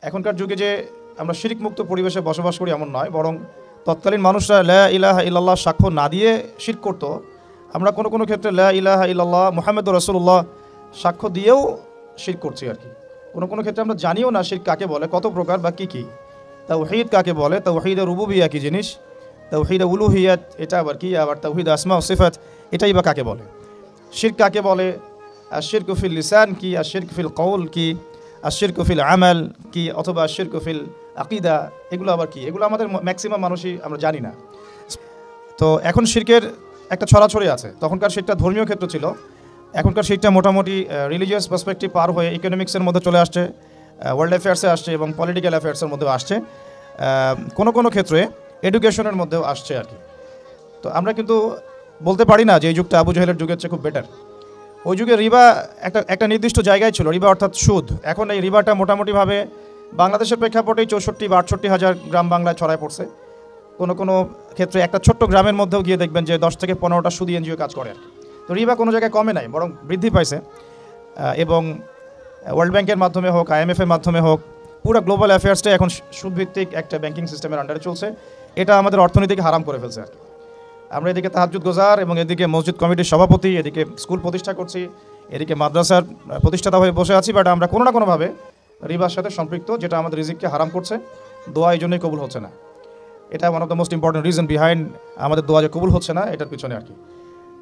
এখনকার যুগে যে আমরা শিরক মুক্ত পরিবেশে বসবাস করি এমন নয়, বরং তৎকালীন মানুষরা লা ইলাহা ইল্লাল্লাহ সাক্ষ্য না দিয়ে শিরক করতো। আমরা কোনো কোনো ক্ষেত্রে লা ইলাহা ইল্লাল্লাহ মুহাম্মাদুর রাসূলুল্লাহ সাক্ষ্য দিয়েও শিরক করছি আর কি। কোনো কোনো ক্ষেত্রে আমরা জানিও না শিরক কাকে বলে, কত প্রকার বা কী কী। তাওহীদ কাকে বলে, তাওহীদে রুবুবিয়্যাহ কী জিনিস, তাওহীদে উলুহিয়্যাত এটা আবার কি, আবার তাওহীদ আসমা ও সিফাত এটাই বা কাকে বলে, শিরক কাকে বলে, আশ-শিরকু ফিল লিসান কি, আশ-শিরকু ফিল কওল কি, আশ-শিরকু ফিল আমাল কি, অথবা আশ-শিরকু ফিল আকিদা এগুলো আবার কি, এগুলো আমাদের ম্যাক্সিমাম মানুষই আমরা জানি না। তো এখন শিরকের একটা ছড়াছড়ি আছে। তখনকার শিরকটা ধর্মীয় ক্ষেত্র ছিল, এখনকার শিরকটা মোটামুটি রিলিজিয়াস পার্সপেক্টিভ পার হয়ে ইকোনমিক্সের মধ্যে চলে আসছে, ওয়ার্ল্ড অ্যাফেয়ার্সে আসছে এবং পলিটিক্যাল অ্যাফেয়ার্সের মধ্যেও আসছে, কোনো কোনো ক্ষেত্রে এডুকেশনের মধ্যেও আসছে আর কি। তো আমরা কিন্তু বলতে পারি না যে এই যুগটা আবু জাহেলের যুগের চেয়ে খুব বেটার। ওই যুগে রিবা একটা নির্দিষ্ট জায়গায় ছিল, রিবা অর্থাৎ সুদ। এখন এই রিবাটা মোটামুটিভাবে বাংলাদেশের প্রেক্ষাপটেই 64 বা 68 হাজার গ্রাম বাংলায় ছড়ায় পড়ছে। কোনো কোনো ক্ষেত্রে একটা ছোট্ট গ্রামের মধ্যেও গিয়ে দেখবেন যে 10 থেকে 15টা সুদি এনজিও কাজ করে। তো রিবা কোনো জায়গায় কমে নাই, বরং বৃদ্ধি পাইছে। এবং ওয়ার্ল্ড ব্যাংকের মাধ্যমে হোক, IMF-এর মাধ্যমে হোক, পুরো গ্লোবাল অ্যাফেয়ার্সটাই এখন সুদভিত্তিক একটা ব্যাংকিং সিস্টেমের আন্ডারে চলছে। এটা আমাদের অর্থনীতিকে হারাম করে ফেলছে আর কি। আমরা এদিকে তাহাজ্জুদ গোজার এবং এদিকে মসজিদ কমিটির সভাপতি, এদিকে স্কুল প্রতিষ্ঠা করছি, এদিকে মাদ্রাসার প্রতিষ্ঠাতা হয়ে বসে আছি, বাট আমরা কোনো না কোনোভাবে রিবার সাথে সম্পৃক্ত, যেটা আমাদের রিজিককে হারাম করছে। দোয়া এই জন্যই কবুল হচ্ছে না। এটা one of the most important reason behind আমাদের দোয়া যে কবুল হচ্ছে না, এটার পিছনে আর কি।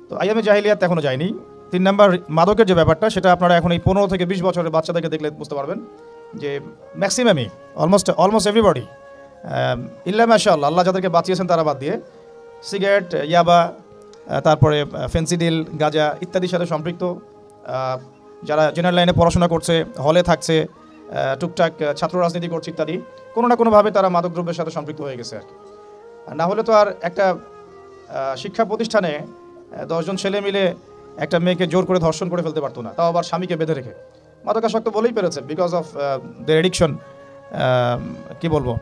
তো আইয়ামে জাহিলিয়াত এখনও যায়নি। 3 নাম্বার মাদকের যে ব্যাপারটা, সেটা আপনারা এখন এই 15 থেকে 20 বছরের বাচ্চাদেরকে দেখলে বুঝতে পারবেন যে ম্যাক্সিমামই অলমোস্ট এভরিবডি ইল্লা মাশাআল্লাহ, আল্লাহ যাদেরকে বাঁচিয়েছেন তারা বাদ দিয়ে সিগারেট, ইয়াবা, তারপরে ফেন্সিডিল, গাঁজা ইত্যাদির সাথে সম্পৃক্ত। যারা জেনারেল লাইনে পড়াশোনা করছে, হলে থাকছে, টুকটাক ছাত্র রাজনীতি করছে ইত্যাদি, কোনো না কোনোভাবে তারা মাদকদ্রব্যের সাথে সম্পৃক্ত হয়ে গেছে আর কি। না হলে তো আর একটা শিক্ষা প্রতিষ্ঠানে 10 জন ছেলে মিলে একটা মেয়েকে জোর করে ধর্ষণ করে ফেলতে পারতো না, তাও আবার স্বামীকে বেঁধে রেখে। মাদকাসক্ত বলেই পেরেছে, বিকজ অফ দের এডিকশন, কি বলবো,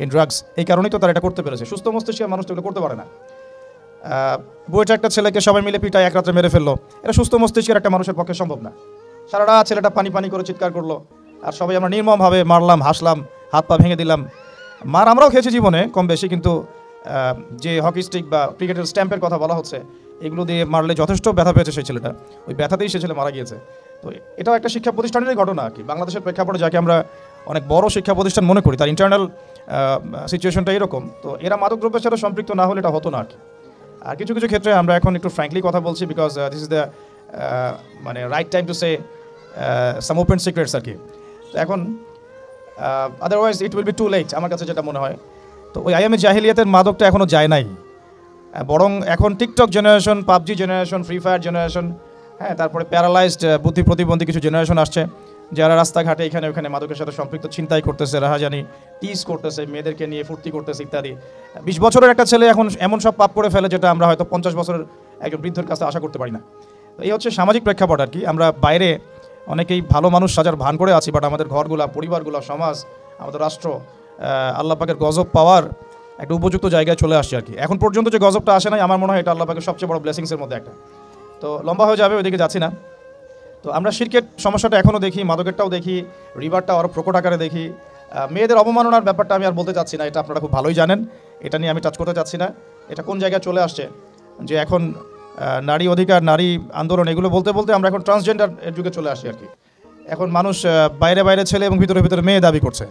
ইন ড্রাগস। এই কারণেই তো তারা এটা করতে পেরেছে। সুস্থ মস্তিষ্কের মানুষ তো এগুলো করতে পারে না। বইটা একটা ছেলেকে সবাই মিলে পিটায় এক রাত্রে মেরে ফেললো, এটা সুস্থ মস্তিষ্কের একটা মানুষের পক্ষে সম্ভব না। সারা রাত ছেলেটা পানি পানি করে চিৎকার করলো, আর সবাই আমরা নির্মমভাবে মারলাম, হাসলাম, হাত পা ভেঙে দিলাম। মার আমরাও খেয়েছি জীবনে কম বেশি, কিন্তু যে হকি স্টিক বা ক্রিকেটের স্ট্যাম্পের কথা বলা হচ্ছে, এগুলো দিয়ে মারলে যথেষ্ট ব্যথা পেয়েছে সেই ছেলেটা, ওই ব্যথাতেই সে ছেলে মারা গিয়েছে। তো এটাও একটা শিক্ষা প্রতিষ্ঠানেরই ঘটনা আর কি। বাংলাদেশের প্রেক্ষাপটে যাকে আমরা অনেক বড় শিক্ষা প্রতিষ্ঠান মনে করি, তার ইন্টারনাল সিচুয়েশনটা এরকম। তো এরা মাদকদ্রব্যের সাথে সম্পৃক্ত না হলে এটা হতো না আর কি। আর কিছু কিছু ক্ষেত্রে আমরা এখন একটু ফ্র্যাঙ্কলি কথা বলছি, বিকজ দিস ইজ দ্য মানে right time to say some open secrets আর কি। তো এখন otherwise it will be too late আমার কাছে যেটা মনে হয়। তো ওই আইয়ামে জাহিলিয়াতের মাদকটা এখনও যায় নাই, বরং এখন TikTok generation, PUBG generation, free fire generation, হ্যাঁ, তারপরে প্যারালাইজড বুদ্ধি প্রতিবন্ধী কিছু জেনারেশন আসছে, যারা রাস্তাঘাটে এখানে ওখানে মাদকের সাথে সম্পৃক্ত, ছিনতাই করতেছে, রাহাজানি, টিজ করতেছে, মেয়েদেরকে নিয়ে ফুর্তি করতেছে ইত্যাদি। 20 বছরের একটা ছেলে এখন এমন সব পাপ করে ফেলে যেটা আমরা হয়তো 50 বছরের একজন বৃদ্ধের কাছে আশা করতে পারি না। তো এই হচ্ছে সামাজিক প্রেক্ষাপট আর কি। আমরা বাইরে অনেকেই ভালো মানুষ সাজার ভান করে আছি, বাট আমাদের ঘরগুলা, পরিবারগুলো, সমাজ, আমাদের রাষ্ট্র আল্লাহ পাকের গজব পাওয়ার একটা উপযুক্ত জায়গায় চলে আসছে আর কি। এখন পর্যন্ত যে গজবটা আসে নাই, আমার মনে হয় এটা আল্লাহ পাকের সবচেয়ে বড় ব্লেসিংসের মধ্যে একটা। তো লম্বা হয়ে যাবে, ওইদিকে যাচ্ছি না। তো আমরা শিরকের সমস্যাটা এখনও দেখি, মাদকেরটাও দেখি, রিবারটা আরও প্রকট আকারে দেখি। মেয়েদের অবমাননার ব্যাপারটা আমি আর বলতে চাচ্ছি না, এটা আপনারা খুব ভালোই জানেন, এটা নিয়ে আমি টাচ করতে চাচ্ছি না। এটা কোন জায়গায় চলে আসছে যে এখন নারী অধিকার, নারী আন্দোলন, এগুলো বলতে বলতে আমরা এখন ট্রান্সজেন্ডার যুগে চলে আসি আর কি। এখন মানুষ বাইরে বাইরে ছেলে এবং ভিতরে ভিতরে মেয়ে দাবি করছে।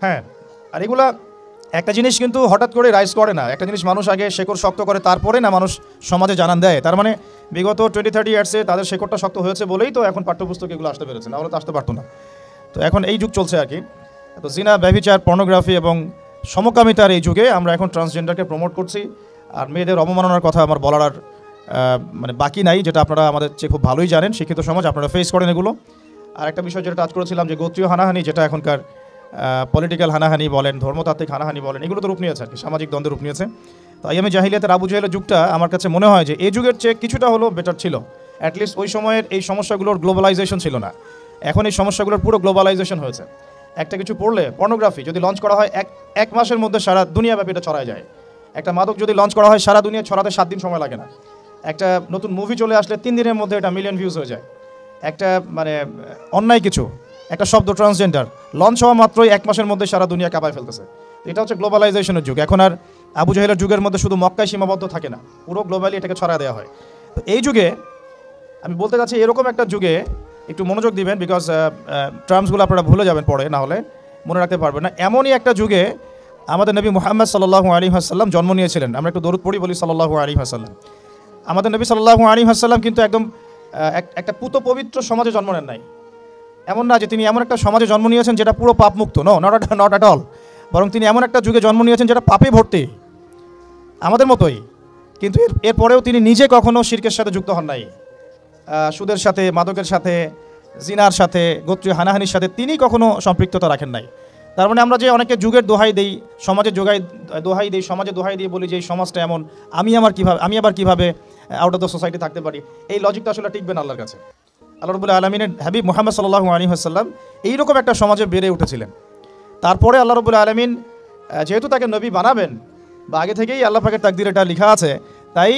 হ্যাঁ, আর এগুলা একটা জিনিস কিন্তু হঠাৎ করে রাইজ করে না। একটা জিনিস মানুষ আগে শেকড় শক্ত করে, তারপরে না মানুষ সমাজে জানান দেয়। তার মানে বিগত 20-30 ইয়ার্সে তাদের শেকড়টা শক্ত হয়েছে বলেই তো এখন পাঠ্যপুস্তক এগুলো আসতে পেরেছে, না হলে তো আসতে পারতো না। তো এখন এই যুগ চলছে আর কি। তো জিনা, ব্যভিচার, পর্নোগ্রাফি এবং সমকামিতার এই যুগে আমরা এখন ট্রান্সজেন্ডারকে প্রমোট করছি। আর মেয়েদের অবমাননার কথা আমার বলার আর মানে বাকি নাই, যেটা আপনারা আমাদের চেয়ে খুব ভালোই জানেন, শিক্ষিত সমাজ, আপনারা ফেস করেন এগুলো। আর একটা বিষয় যেটা টাচ করেছিলাম যে গোত্রীয় হানাহানি, যেটা এখনকার পলিটিক্যাল হানাহানি বলেন, ধর্মতাত্ত্বিক হানাহানি বলেন, এগুলো তো রূপ নিয়েছে আর কি, সামাজিক দ্বন্দ্বের রূপ নিয়েছে। তো আইয়ামে জাহিলিয়াতের আবু জাহেলের যুগটা আমার কাছে মনে হয় যে এই যুগের চেয়ে কিছুটা হলো বেটার ছিল। অ্যাটলিস্ট ওই সময়ের এই সমস্যাগুলোর গ্লোবালাইজেশন ছিল না, এখন এই সমস্যাগুলোর পুরো গ্লোবালাইজেশন হয়েছে। একটা কিছু পড়লে, পর্নোগ্রাফি যদি লঞ্চ করা হয় এক মাসের মধ্যে সারা দুনিয়াব্যাপী এটা ছড়ায় যায়। একটা মাদক যদি লঞ্চ করা হয় সারা দুনিয়া ছড়াতে 7 দিন সময় লাগে না। একটা নতুন মুভি চলে আসলে 3 দিনের মধ্যে এটা মিলিয়ন ভিউজ হয়ে যায়। একটা মানে অন্যায় কিছু, একটা শব্দ ট্রান্সজেন্ডার লঞ্চ হওয়া মাত্রই 1 মাসের মধ্যে সারা দুনিয়া কাঁপায় ফেলতেছে। এটা হচ্ছে গ্লোবালাইজেশনের যুগ। এখন আর আবু জাহেলের যুগের মধ্যে শুধু মক্কায় সীমাবদ্ধ থাকে না, পুরো গ্লোবালি এটাকে ছড়া দেওয়া হয়। তো এই যুগে আমি বলতে চাচ্ছি এরকম একটা যুগে একটু মনোযোগ দিবেন, বিকজ টার্মসগুলো আপনারা ভুলে যাবেন পরে, না হলে মনে রাখতে পারবেন না। এমনই একটা যুগে আমাদের নবী মুহাম্মদ সাল্লাল্লাহু আলাইহি ওয়াসাল্লাম জন্ম নিয়েছিলেন। আমরা একটু দরুদ পড়ি, বলি সাল্লাল্লাহু আলাইহি ওয়াসাল্লাম। আমাদের নবী সাল্লাল্লাহু আলাইহি ওয়াসাল্লাম কিন্তু একদম একটা পুত পবিত্র সমাজে জন্ম নেন নাই। এমন না যে তিনি এমন একটা সমাজে জন্ম নিয়েছেন যেটা পুরো পাপ মুক্ত, নট অ্যাট অল, বরং তিনি এমন একটা যুগে জন্ম নিয়েছেন যেটা পাপে ভর্তি, আমাদের মতোই। কিন্তু এরপরেও তিনি নিজে কখনো শিরকের সাথে যুক্ত হন নাই, সুদের সাথে, মাদকের সাথে, জিনার সাথে, গোত্রীয় হানাহানির সাথে তিনি কখনো সম্পৃক্ততা রাখেন নাই। তার মানে আমরা যে অনেকে যুগের দোহাই দেই, সমাজে দোহাই দিই, সমাজে দোহাই দিয়ে বলি যে এই সমাজটা এমন, আমি আবার কিভাবে আউট অফ দ্য সোসাইটি থাকতে পারি, এই লজিকটা আসলে টিকবে না আল্লাহর কাছে। আল্লাহ রাব্বুল আলামিনের হাবিব মুহাম্মদ সাল্লাল্লাহু আলাইহি ওয়াসাল্লাম এইরকম একটা সমাজে বেড়ে উঠেছিলেন। তারপরে আল্লাহ রাব্বুল আলামিন যেহেতু তাকে নবী বানাবেন, বা আগে থেকেই আল্লাহ পাকের তাকদিরে এটা লেখা আছে, তাই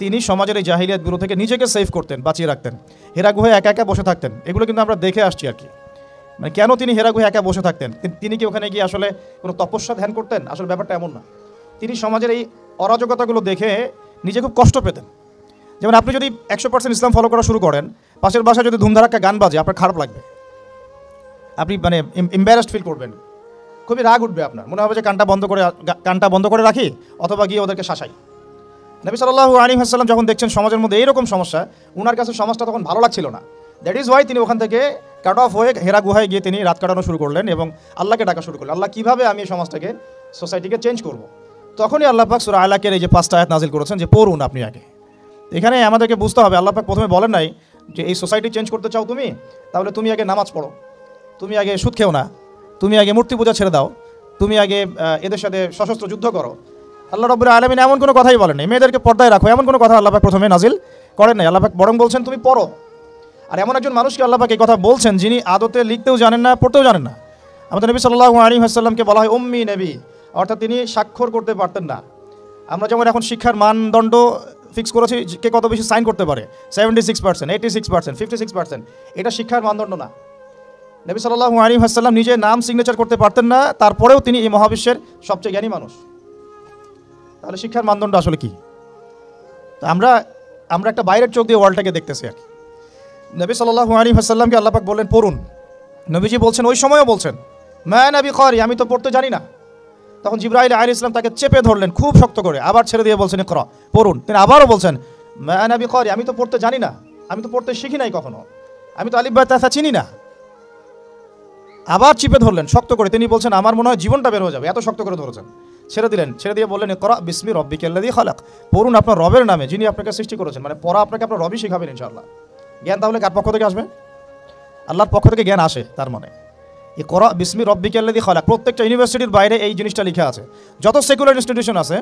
তিনি সমাজের এই জাহিলিয়াতগুলো থেকে নিজেকে সেভ করতেন, বাঁচিয়ে রাখতেন। হেরা গুহায় একা একা বসে থাকতেন, এগুলো কিন্তু আমরা দেখে আসছি আর কি। মানে কেন তিনি হেরা গুহায় একা বসে থাকতেন? তিনি কি ওখানে গিয়ে আসলে কোনো তপস্যা ধ্যান করতেন? আসলে ব্যাপারটা এমন না। তিনি সমাজের এই অরাজকতাগুলো দেখে নিজে খুব কষ্ট পেতেন। যেমন আপনি যদি 100% ইসলাম ফলো করা শুরু করেন, পাশের বাসায় যদি ধুমধারাক্কা গান বাজে, আপনার খারাপ লাগবে, আপনি মানে এম্বারাসড ফিল করবেন, খুবই রাগ উঠবে আপনার, মনে হবে যে কানটা বন্ধ করে রাখি, অথবা গিয়ে ওদেরকে শাসাই। নবী সাল্লাল্লাহু আলাইহি ওয়াসাল্লাম যখন দেখছেন সমাজের মধ্যে এইরকম সমস্যা, ওনার কাছে সমাজটা তখন ভালো লাগছিল না। দ্যাট ইজ ওয়াই তিনি ওখান থেকে কাট অফ হয়ে হেরা গুহায় গিয়ে তিনি রাত কাটানো শুরু করলেন এবং আল্লাহকে ডাকা শুরু করলেন, আল্লাহ কীভাবে আমি এই সমাজটাকে, সোসাইটিকে চেঞ্জ করব। তখনই আল্লাহ পাক সূরা আলাকের এই যে 5টা আয়াত নাজিল করেছেন যে পড়ুন আপনি আগে। এখানে আমাদেরকে বুঝতে হবে, আল্লাহ পাক প্রথমে বলেন নাই যে এই সোসাইটি চেঞ্জ করতে চাও তুমি, তাহলে তুমি আগে নামাজ পড়ো, তুমি আগে সুদ খেও না, তুমি আগে মূর্তি পূজা ছেড়ে দাও, তুমি আগে এদের সাথে সশস্ত্র যুদ্ধ করো। আল্লাহ রাব্বুল আলামিন এমন কোনো কথাই বলেন নাই, মেয়েদেরকে পর্দায় রাখো, এমন কোনো কথা আল্লাহ পাক প্রথমে নাজিল করেন নাই। আল্লাহ পাক বরং বলছেন তুমি পড়ো। আর এমন একজন মানুষকে আল্লাহ পাক এই কথা বলছেন যিনি আদতে লিখতেও জানেন না, পড়তেও জানেন না। আমাদের নবী সাল্লাল্লাহু আলাইহি ওয়াসাল্লামকে বলা হয় উম্মি নবী, অর্থাৎ তিনি স্বাক্ষর করতে পারতেন না। আমরা যেমন এখন শিক্ষার মানদণ্ড ফিক্স করেছি, কে কত বেশি সাইন করতে পারে, 76%, 86%, 56%, এটা শিক্ষার মানদণ্ড না। নবী সাল্লাল্লাহু আলাইহি ওয়াসাল্লাম নিজে নাম সিগনেচার করতে পারতেন না, তারপরেও তিনি এই মহাবিশ্বের সবচেয়ে জ্ঞানী মানুষ। তাহলে শিক্ষার মানদণ্ড আসলে কি? তো আমরা একটা বাইরের চোখ দিয়ে ওয়ার্ল্ডটাকে দেখতেছি আর কি। নবী সাল্লাল্লাহু আলাইহি ওয়াসাল্লামকে আল্লাহ পাক বললেন পড়ুন। নবীজি বলছেন, ওই সময়ও বলছেন মা নবী করি, আমি তো পড়তে জানি না। তখন জিবরাইল আলাইহিস সালাম তাকে চেপে ধরলেন খুব শক্ত করে, আবার ছেড়ে দিয়ে বলছেন ইকরা, পড়ুন। তিনি আবারও বলছেন মা নবী করি, আমি তো পড়তে জানি না, আমি তো পড়তে শিখি নাই কখনো, আমি তো আলিফ বা তা চিনি না। আবার চিপে ধরলেন শক্ত করে, তিনি বলছেন আমার মনে হয় জীবনটা বের হয়ে যাবে, এত শক্ত করে ধরেছেন। ছেড়ে দিলেন, ছেড়ে দিয়ে বললেন ইকরা বিসমি রব্বিকাল্লাযী খালাক, পড়ুন আপনার রবের নামে যিনি আপনাকে সৃষ্টি করেছেন। মানে পড়া আপনাকে আপনার রবই শিখাবেন ইনশাআল্লাহ। জ্ঞান তাহলে কার পক্ষ থেকে আসবে? আল্লাহর পক্ষ থেকে জ্ঞান আসে। তার মানে ইকরা বিসমি রব্বিকাল্লাযী খালাক, প্রত্যেকটা ইউনিভার্সিটির বাইরে এই জিনিসটা লেখা আছে। যত সেকুলার ইনস্টিটিউশন আছে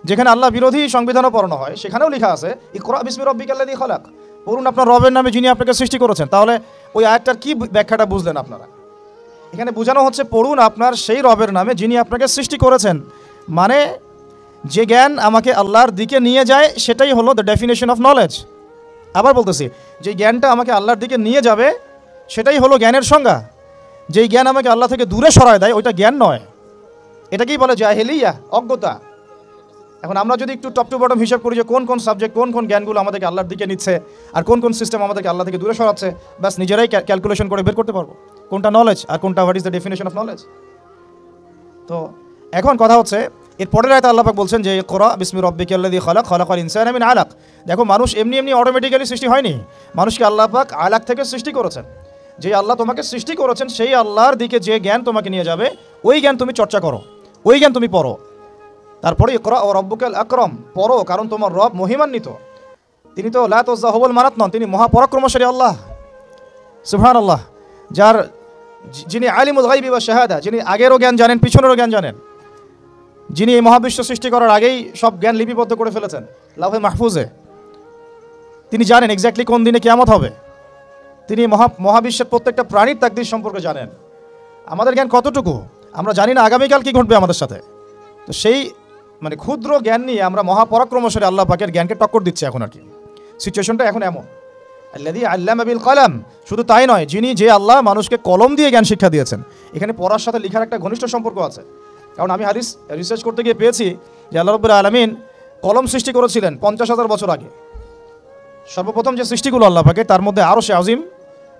যেখানে আল্লাহ বিরোধী সংবিধানও পড়ানো হয়, সেখানেও লেখা আছে ইকরা বিসমি রব্বিকাল্লাযী খালাক, পড়ুন আপনার রবের নামে যিনি আপনাকে সৃষ্টি করেছেন। তাহলে ওই আয়াতটার কি ব্যাখ্যাটা বুঝলেন আপনারা? এখানে বোঝানো হচ্ছে পড়ুন আপনার সেই রবের নামে যিনি আপনাকে সৃষ্টি করেছেন। মানে যে জ্ঞান আমাকে আল্লাহর দিকে নিয়ে যায় সেটাই হলো দ্য ডেফিনেশন অফ নলেজ। আবার বলতেছি, যে জ্ঞানটা আমাকে আল্লাহর দিকে নিয়ে যাবে সেটাই হলো জ্ঞানের সংজ্ঞা। যেই জ্ঞান আমাকে আল্লাহ থেকে দূরে সরায় দেয় ওইটা জ্ঞান নয়, এটাকেই বলে জাহেলিয়া, অজ্ঞতা। এখন আমরা যদি একটু টপ টু বটম হিসাব করি যে কোন কোন সাবজেক্ট, কোন কোন জ্ঞানগুলো আমাদেরকে আল্লাহর দিকে নিচ্ছে আর কোন কোন সিস্টেম আমাদেরকে আল্লাহ থেকে দূরে সরাচ্ছে, ব্যাস নিজেরাই ক্যালকুলেশন করে বের করতে পারবো কোনটা নলেজ আর কোনটা what is the definition of knowledge. তো এখন কথা হচ্ছে এর পরের আয়াতে আল্লাহ পাক বলছেন যে ইকরা বিসমি রব্বিকাল্লাযী খালাক, খালাকাল ইনসানা মিন আলাক। দেখো মানুষ এমনি এমনি অটোমেটিক্যালি সৃষ্টি হয়নি, মানুষকে আল্লাহ পাক আলাক থেকে সৃষ্টি করেছেন। যে আল্লাহ তোমাকে সৃষ্টি করেছেন সেই আল্লাহর দিকে যে জ্ঞান তোমাকে নিয়ে যাবে ওই জ্ঞান তুমি চর্চা করো, ওই জ্ঞান তুমি পড়ো। তারপরে ইকরা ও রব্বুকাল আকরাম, পড়ো কারণ তোমার রব মহিমান্বিত। তিনি তো লা তুযাহুবুল মানাত নন, তিনি মহাপরাক্রমশালী আল্লাহ সুবহানাল্লাহ, যিনি আলিমুল গায়বি ওয়া শাহাদা, যিনি আগেরও জ্ঞান জানেন পিছনেরও জ্ঞান জানেন, যিনি এই মহাবিশ্ব সৃষ্টি করার আগেই সব জ্ঞান লিপিবদ্ধ করে ফেলেছেন লাউহে মাহফুজে। তিনি জানেন এক্স্যাক্টলি কোন দিনে কিয়ামত হবে, তিনি মহাবিশ্বের প্রত্যেকটা প্রাণীর তাকদীর সম্পর্কে জানেন। আমাদের জ্ঞান কতটুকু আমরা জানি না আগামীকাল কী ঘটবে আমাদের সাথে। তো সেই মানে ক্ষুদ্র জ্ঞান নিয়ে আমরা মহাপরাক্রমশালী আল্লাহ পাকের জ্ঞানকে টক্কর দিচ্ছি এখন আর কি। সিচুয়েশনটা এখন এমন। আল্লাযী আল্লামা বিল কলম, শুধু তাই নয়, যে আল্লাহ মানুষকে কলম দিয়ে জ্ঞান শিক্ষা দিয়েছেন। এখানে পড়ার সাথে লেখার একটা ঘনিষ্ঠ সম্পর্ক আছে। কারণ আমি হাদিস রিসার্চ করতে গিয়ে পেয়েছি যে আল্লাহ রাব্বুল আলামিন কলম সৃষ্টি করেছিলেন 50,000 বছর আগে। সর্বপ্রথম যে সৃষ্টিগুলো আল্লাহ পাকে, তার মধ্যে আরশে আজিম,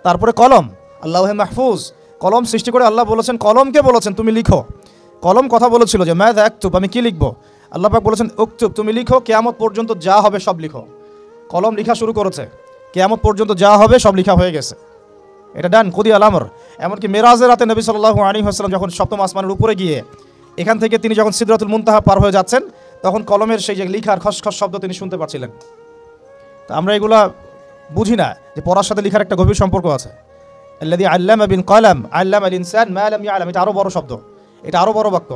তারপরে কলম, আল্লাহে মাহফুজ। কলম সৃষ্টি করে আল্লাহ বলেছেন, কলমকে বলেছেন তুমি লিখো। কলম কথা বলেছিল যে মাযা আকতুব, আমি কি লিখবো? আল্লাহ পাক বলেছেন উকতুব, তুমি লিখো, কিয়ামত পর্যন্ত যা হবে সব লিখো। কলম লিখা শুরু করেছে, কিয়ামত পর্যন্ত যা হবে সব লিখা হয়ে গেছে, এটা ডান খুদি আলামর। এমনকি মেরাজের রাতে নবী সাল্লাল্লাহু আলাইহি ওয়াসাল্লাম যখন সপ্তম আসমানের উপরে গিয়ে এখান থেকে তিনি যখন সিদরাতুল মুনতাহা পার হয়ে যাচ্ছেন, তখন কলমের সেই যে লিখার খসখস শব্দ তিনি শুনতে পাচ্ছিলেন। তা আমরা এগুলা বুঝি না যে পড়ার সাথে লিখার একটা গভীর সম্পর্ক আছে। আল্লাযী আল্লামা বিল কলম আল্লামাল ইনসান মা লাম ইয়ালাম, এটা আরো বড় শব্দ, এটা আরো বড় বাক্য।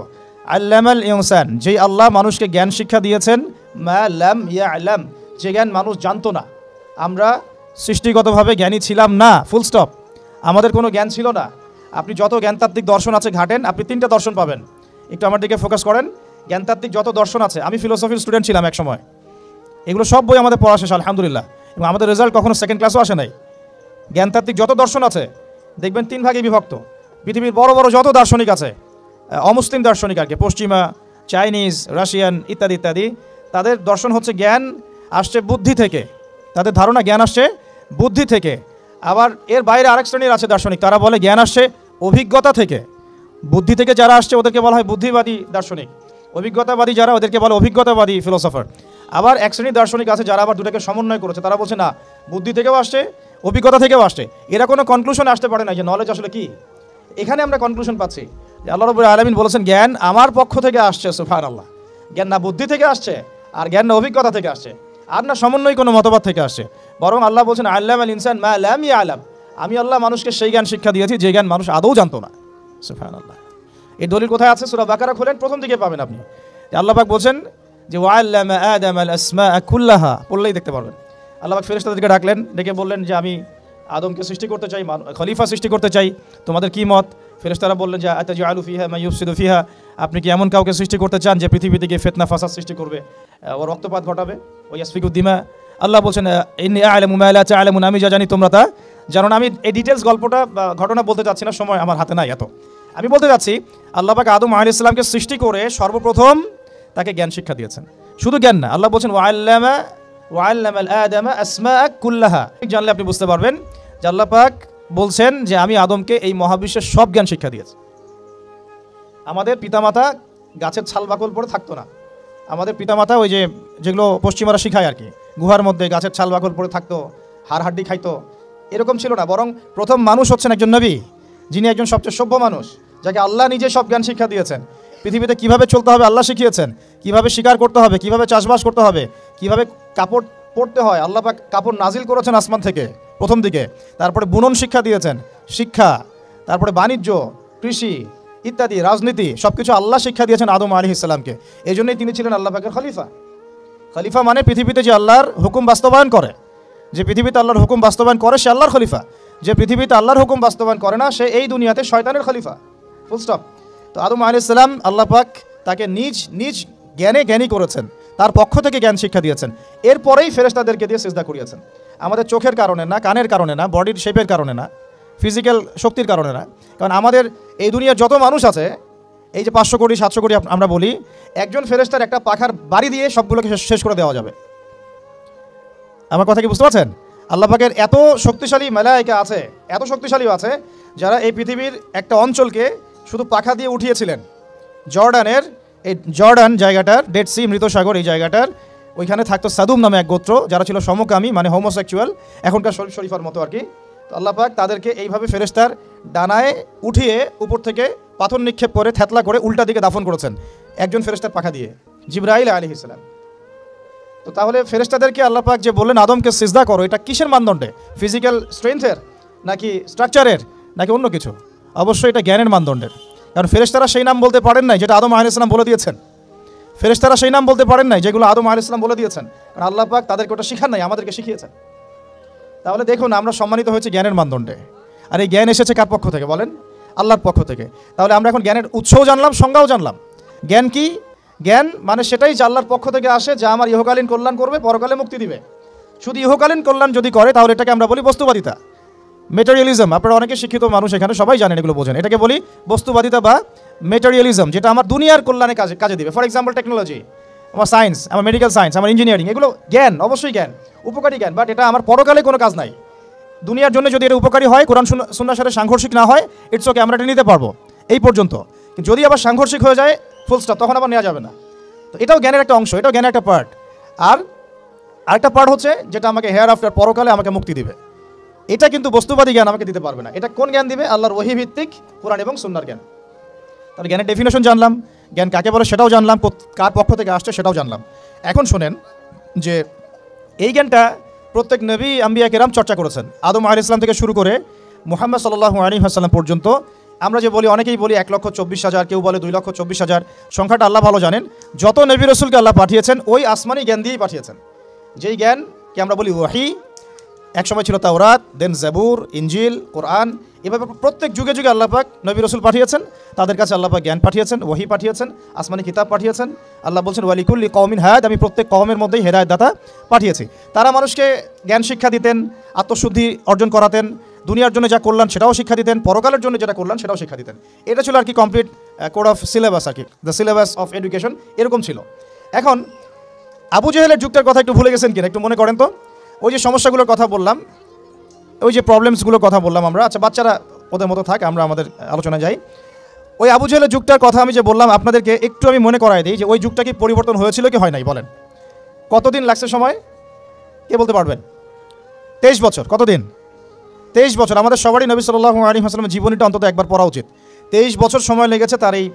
আল্লামাল ইনসান, যেই আল্লাহ মানুষকে জ্ঞান শিক্ষা দিয়েছেন, মা লাম ইয়ালাম, যে জ্ঞান মানুষ জানতো না। আমরা সৃষ্টিগতভাবে জ্ঞানী ছিলাম না, ফুল স্টপ। আমাদের কোনো জ্ঞান ছিল না। আপনি যত জ্ঞানতাত্ত্বিক দর্শন আছে ঘাটেন, আপনি 3টা দর্শন পাবেন। একটু আমার দিকে ফোকাস করেন। জ্ঞানতাত্ত্বিক যত দর্শন আছে, আমি ফিলোসফির স্টুডেন্ট ছিলাম এক সময়, এগুলো সব বই আমাদের পড়া শেষ আলহামদুলিল্লাহ, এবং আমাদের রেজাল্ট কখনো সেকেন্ড ক্লাসও আসে নাই। জ্ঞানতাত্ত্বিক যত দর্শন আছে দেখবেন 3 ভাগে বিভক্ত। পৃথিবীর বড় বড় যত দার্শনিক আছে, অমুসলিম দার্শনিক আর কি, পশ্চিমা, চাইনিজ, রাশিয়ান ইত্যাদি ইত্যাদি, তাদের দর্শন হচ্ছে জ্ঞান আসছে বুদ্ধি থেকে, তাদের ধারণা জ্ঞান আসছে বুদ্ধি থেকে। আবার এর বাইরে আরেক শ্রেণীর আছে দার্শনিক, তারা বলে জ্ঞান আসছে অভিজ্ঞতা থেকে। বুদ্ধি থেকে যারা আসছে ওদেরকে বলা হয় বুদ্ধিবাদী দার্শনিক, অভিজ্ঞতাবাদী যারা ওদেরকে বলে অভিজ্ঞতাবাদী ফিলোসফার। আবার এক শ্রেণীর দার্শনিক আছে যারা আবার দুটাকে সমন্বয় করেছে, তারা বলছে না, বুদ্ধি থেকেও আসছে, অভিজ্ঞতা থেকেও আসছে। এরা কোনো কনক্লুশনে আসতে পারে না যে নলেজ আসলে কি। এখানে আমরা কনক্লুশন পাচ্ছি যে আল্লাহ রাব্বুল আলামিন বলেছেন জ্ঞান আমার পক্ষ থেকে আসছে, সুবহানাল্লাহ। জ্ঞান না বুদ্ধি থেকে আসছে, আর জ্ঞান না অভিজ্ঞতা থেকে আসছে, আর না সমন্বয় কোনো মতবাদ থেকে আসছে। বরং আল্লাহ বলছেন আল্লামাল ইনসান মা লাম ইয়ালাম, আমি আল্লাহ মানুষকে সেই জ্ঞান শিক্ষা দিয়েছি যে জ্ঞান মানুষ আদৌ জানতো না, সুবহানাল্লাহ। এই দলিল কোথায় আছে? সূরা বাকারা খোলেন, প্রথম দিকে পাবেন আপনি। আল্লাহ পাক বলছেন যে ওয়াল্লামা আদামাল আসমাআ কুল্লাহা, পড়লেই দেখতে পারবেন। আল্লাহ পাক ফেরেশতাদেরকে ডাকলেন, ডেকে বললেন যে আমি আদমকে সৃষ্টি করতে চাই, খলিফা সৃষ্টি করতে চাই, তোমাদের কি মত? ফেরেশতারা বললেন যে আতাজআলু ফিহা মা ইউফসিদু ফিহা, আপনি কি এমন কাউকে সৃষ্টি করতে চান যে পৃথিবী থেকে ফিতনা ফাসাদ সৃষ্টি করবে, ও রক্তপাত ঘটাবে, ও ইয়াসফিকুদ দিমা? আল্লাহ বলছেন ইন্নী আ'লামু মা লা তা'লামুন, আমি যা জানি তোমরা তা জানো না। আমি এই ডিটেলস গল্পটা বা ঘটনা বলতে চাচ্ছি না, সময় আমার হাতে নাই এত। আমি বলতে চাচ্ছি আল্লাহ পাক আদম আলাইহিস সালামকে সৃষ্টি করে সর্বপ্রথম তাকে জ্ঞান শিক্ষা দিয়েছেন। শুধু জ্ঞান না, আল্লাহ বলছেন ওয়াল্লামাল আদামা আসমাআ কুল্লাহা। জানলে আপনি বুঝতে পারবেন যে আল্লাহ পাক বলছেন যে আমি আদমকে এই মহাবিশ্বের সব জ্ঞান শিক্ষা দিয়েছি। আমাদের পিতামাতা গাছের ছাল বাকল পরে থাকতো না। আমাদের পিতামাতা ওই যে যেগুলো পশ্চিমারা শিখায় আর কি, গুহার মধ্যে গাছের ছাল বাকল পরে থাকতো, হাড় হাড্ডি খাইতো, এরকম ছিল না। বরং প্রথম মানুষ হচ্ছেন একজন নবী, যিনি একজন সবচেয়ে সভ্য মানুষ, যাকে আল্লাহ নিজে সব জ্ঞান শিক্ষা দিয়েছেন। পৃথিবীতে কিভাবে চলতে হবে আল্লাহ শিখিয়েছেন, কিভাবে শিকার করতে হবে, কিভাবে চাষবাস করতে হবে, কিভাবে কাপড় পরতে হয়। আল্লাহ পাক কাপড় নাজিল করেছেন আসমান থেকে প্রথম দিকে, তারপরে বুনন শিক্ষা দিয়েছেন, শিক্ষা, তারপরে বাণিজ্য, কৃষি ইত্যাদি, রাজনীতি, সব কিছু আল্লাহ শিক্ষা দিয়েছেন আদম আলাইহিস সালামকে। এই জন্যই তিনি ছিলেন আল্লাহ পাকের খলিফা। খলিফা মানে পৃথিবীতে যে আল্লাহর হুকুম বাস্তবায়ন করে, যে পৃথিবীতে আল্লাহর হুকুম বাস্তবায়ন করে সে আল্লাহর খলিফা। যে পৃথিবীতে আল্লাহর হুকুম বাস্তবায়ন করে না, সে এই দুনিয়াতে শয়তানের খলিফা, ফুল স্টপ। তো আদম আলাইহিস সালাম আল্লাহ পাক তাকে নিজ নিজ জ্ঞানী করেছেন, তার পক্ষ থেকে জ্ঞান শিক্ষা দিয়েছেন। এরপরেই ফেরেশতাদেরকে দিয়ে সিজদা করিয়েছেন। আমাদের চোখের কারণে না, কানের কারণে না, বডির শেপের কারণে না, ফিজিক্যাল শক্তির কারণে না। কারণ আমাদের এই দুনিয়ার যত মানুষ আছে, এই যে 500 কোটি 700 কোটি আমরা বলি, একজন ফেরেশতার একটা পাখার বাড়ি দিয়ে সবগুলোকে শেষ করে দেওয়া যাবে। আমার কথা কি বুঝতে পারছেন? আল্লাহ পাকের এত শক্তিশালী মালায়েকা আছে, এত শক্তিশালীও আছে, যারা এই পৃথিবীর একটা অঞ্চলকে শুধু পাখা দিয়ে উঠিয়েছিলেন। জর্ডানের এই জর্ডান জায়গাটার, ডেড সি, মৃত সাগর, এই জায়গাটার ওইখানে থাকতো সাদুম নামে এক গোত্র, যারা ছিল সমকামী, মানে হোমোসেক্সুয়াল, এখনকার শরীফ শরীফার মতো আর কি। তো আল্লাহ পাক তাদেরকে এইভাবে ফেরেশতার ডানায় উঠিয়ে উপর থেকে পাথর নিক্ষেপ করে থ্যাতলা করে উল্টা দিকে দাফন করেছেন একজন ফেরেশতার পাখা দিয়ে, জিবরাইল আলাইহিস সালাম। তো তাহলে ফেরেশতাদেরকে আল্লাহ পাক যে বললেন আদমকে সিজদা করো, এটা কিসের মানদণ্ডে? ফিজিক্যাল স্ট্রেংথের, নাকি স্ট্রাকচারের, নাকি অন্য কিছু? অবশ্যই এটা জ্ঞানের মানদণ্ডের। কারণ ফেরেশতারা সেই নাম বলতে পারেন নাই যেটা আদম আলাইহিস সালাম বলে দিয়েছেন। ফেরেশতারা সেই নাম বলতে পারেন নাই যেগুলো আদম আলাইহিস সালাম বলে দিয়েছেন, কারণ আল্লাহ পাক তাদেরকে ওটা শিখান নাই, আমাদেরকে শিখিয়েছেন। তাহলে দেখুন আমরা সম্মানিত হয়েছে জ্ঞানের মানদণ্ডে। আর এই জ্ঞান এসেছে কার পক্ষ থেকে বলেন? আল্লাহর পক্ষ থেকে। তাহলে আমরা এখন জ্ঞানের উৎসও জানলাম, সংজ্ঞাও জানলাম। জ্ঞান কি? জ্ঞান মানে সেটাই যা আল্লাহর পক্ষ থেকে আসে, যা আমার ইহকালীন কল্যাণ করবে, পরকালে মুক্তি দিবে। শুধু ইহকালীন কল্যাণ যদি করে তাহলে এটাকে আমরা বলি বস্তুবাদিতা, মেটেরিয়ালিজম। আপনারা অনেকে শিক্ষিত মানুষ এখানে, সবাই জানেন, এগুলো বোঝেন। এটাকে বলি বস্তুবাদিতা বা মেটেরিয়ালিজম, যেটা আমার দুনিয়ার কল্যাণে কাজে দিবে। ফর এক্সাম্পল টেকনোলজি, আমার সায়েন্স, আমার মেডিকেল সায়েন্স, আমার ইঞ্জিনিয়ারিং, এগুলো জ্ঞান, অবশ্যই জ্ঞান, উপকারী জ্ঞান, বাট এটা আমার পরকালে কোনো কাজ নাই। দুনিয়ার জন্য যদি এটা উপকারী হয়, কোরআন সুন্নাহর সাথে সাংঘর্ষিক না হয়, ইটস ওকে, আমরা এটা নিতে পারবো এই পর্যন্ত। কিন্তু যদি আবার সাংঘর্ষিক হয়ে যায়, ফুল স্টপ, তখন আবার নেওয়া যাবে না। তো এটাও জ্ঞানের একটা অংশ, এটাও জ্ঞানের একটা পার্ট। আর আরেকটা পার্ট হচ্ছে যেটা আমাকে হেয়ার আফটার, পরকালে আমাকে মুক্তি দিবে। এটা কিন্তু বস্তুবাদী জ্ঞান আমাকে দিতে পারবে না। এটা কোন জ্ঞান দিবে? আল্লাহর ওহী ভিত্তিক কোরআন এবং সুন্নাহর জ্ঞান। তাহলে জ্ঞানের ডেফিনেশন জানলাম, জ্ঞান কাকে বলে সেটাও জানলাম, কার পক্ষ থেকে আসছে সেটাও জানলাম। এখন শোনেন যে এই জ্ঞানটা প্রত্যেক নবী আম্বিয়া কেরাম চর্চা করেছেন, আদম আলাইহিস সালাম থেকে শুরু করে মুহাম্মদ সাল্লাল্লাহু আলাইহি ওয়াসাল্লাম পর্যন্ত। আমরা যে বলি, অনেকেই বলি 1,24,000, কেউ বলে 2,24,000, সংখ্যাটা আল্লাহ ভালো জানেন। যত নবী রসুলকে আল্লাহ পাঠিয়েছেন ওই আসমানি জ্ঞান দিয়েই পাঠিয়েছেন, যেই জ্ঞানকে আমরা বলি ওয়াহি। একসময় ছিল তাওরাত, দেন জাবুর, ইনজিল, কোরআন। এভাবে প্রত্যেক যুগে যুগে আল্লাহ পাক নবী রসুল পাঠিয়েছেন, তাদের কাছে আল্লাহ পাক জ্ঞান পাঠিয়েছেন, ওয়াহি পাঠিয়েছেন, আসমানি কিতাব পাঠিয়েছেন। আল্লাহ বলছেন ওয়ালিকুল্লি কওমিন হাদ, আমি প্রত্যেক কওমের মধ্যেই হেদায়েত দাতা পাঠিয়েছি। তারা মানুষকে জ্ঞান শিক্ষা দিতেন, আত্মশুদ্ধি অর্জন করাতেন, দুনিয়ার জন্য যা কল্যাণ সেটাও শিক্ষা দিতেন, পরকালের জন্য যেটা কল্যাণ সেটাও শিক্ষা দিতেন। এটা ছিল আর কি কমপ্লিট কোড অফ সিলেবাস, আর কি দ্য সিলেবাস অফ এডুকেশন, এরকম ছিল। এখন আবু জেহেলের যুগটার কথা একটু ভুলে গেছেন কিনা একটু মনে করেন তো। ওই যে সমস্যাগুলোর কথা বললাম, ওই যে প্রবলেমসগুলোর কথা বললাম আমরা, আচ্ছা বাচ্চারা ওদের মতো থাক, আমরা আমাদের আলোচনায় যাই। ওই আবু জেহেলের যুগটার কথা আমি যে বললাম আপনাদেরকে, একটু আমি মনে করাই দিই যে ওই যুগটা কি পরিবর্তন হয়েছিল কি হয় নাই বলেন? কতদিন লাগছে সময়? কে বলতে পারবেন? 23 বছর। কতদিন? 23 বছর। আমাদের সবারই নবী সাল্লাল্লাহু আলাইহি ওয়াসাল্লামের জীবনীটা অন্তত একবার পড়া উচিত। 23 বছর সময় লেগেছে তার এই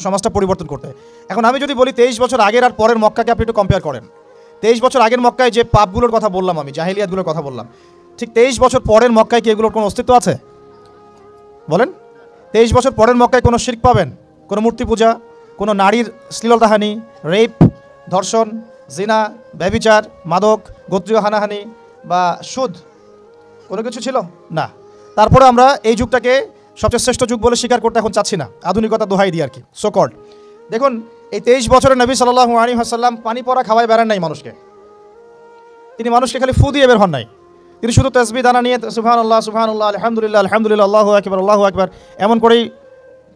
সমাজটা পরিবর্তন করতে। এখন আমি যদি বলি 23 বছর আগের আর পরের মক্কাকে আপনি একটু কম্পেয়ার করেন। 23 বছর আগের মক্কায় যে পাপগুলোর কথা বললাম আমি, জাহিলিয়াতগুলোর কথা বললাম, ঠিক 23 বছর পরের মক্কায় কি এগুলোর কোনো অস্তিত্ব আছে বলেন? 23 বছর পরের মক্কায় কোনো শিরক পাবেন? কোনো মূর্তি পূজা, কোনো নারীর শ্লীলতাহানি, রেপ, ধর্ষণ, জিনা, ব্যভিচার, মাদক, গোত্রীয় হানাহানি বা সুদ, কোনো কিছু ছিল না। তারপরে আমরা এই যুগটাকে সবচেয়ে শ্রেষ্ঠ যুগ বলে স্বীকার করতে এখন চাচ্ছি না, আধুনিকতা দোহাই দিই আর কি, সো কল্ড। দেখুন এই 23 বছরের নবী সাল্লাল্লাহু আলাইহি ওয়াসাল্লাম পানি পড়া খাওয়ায় বেড়ান নাই মানুষকে। তিনি মানুষকে খালি ফু দিয়ে বের হন নাই, তিনি শুধু তাসবিহ দানা নিয়ে সুবহানাল্লাহ সুবহানাল্লাহ আলহামদুলিল্লাহ আলহামদুলিল্লাহ আল্লাহু আকবার এমন করেই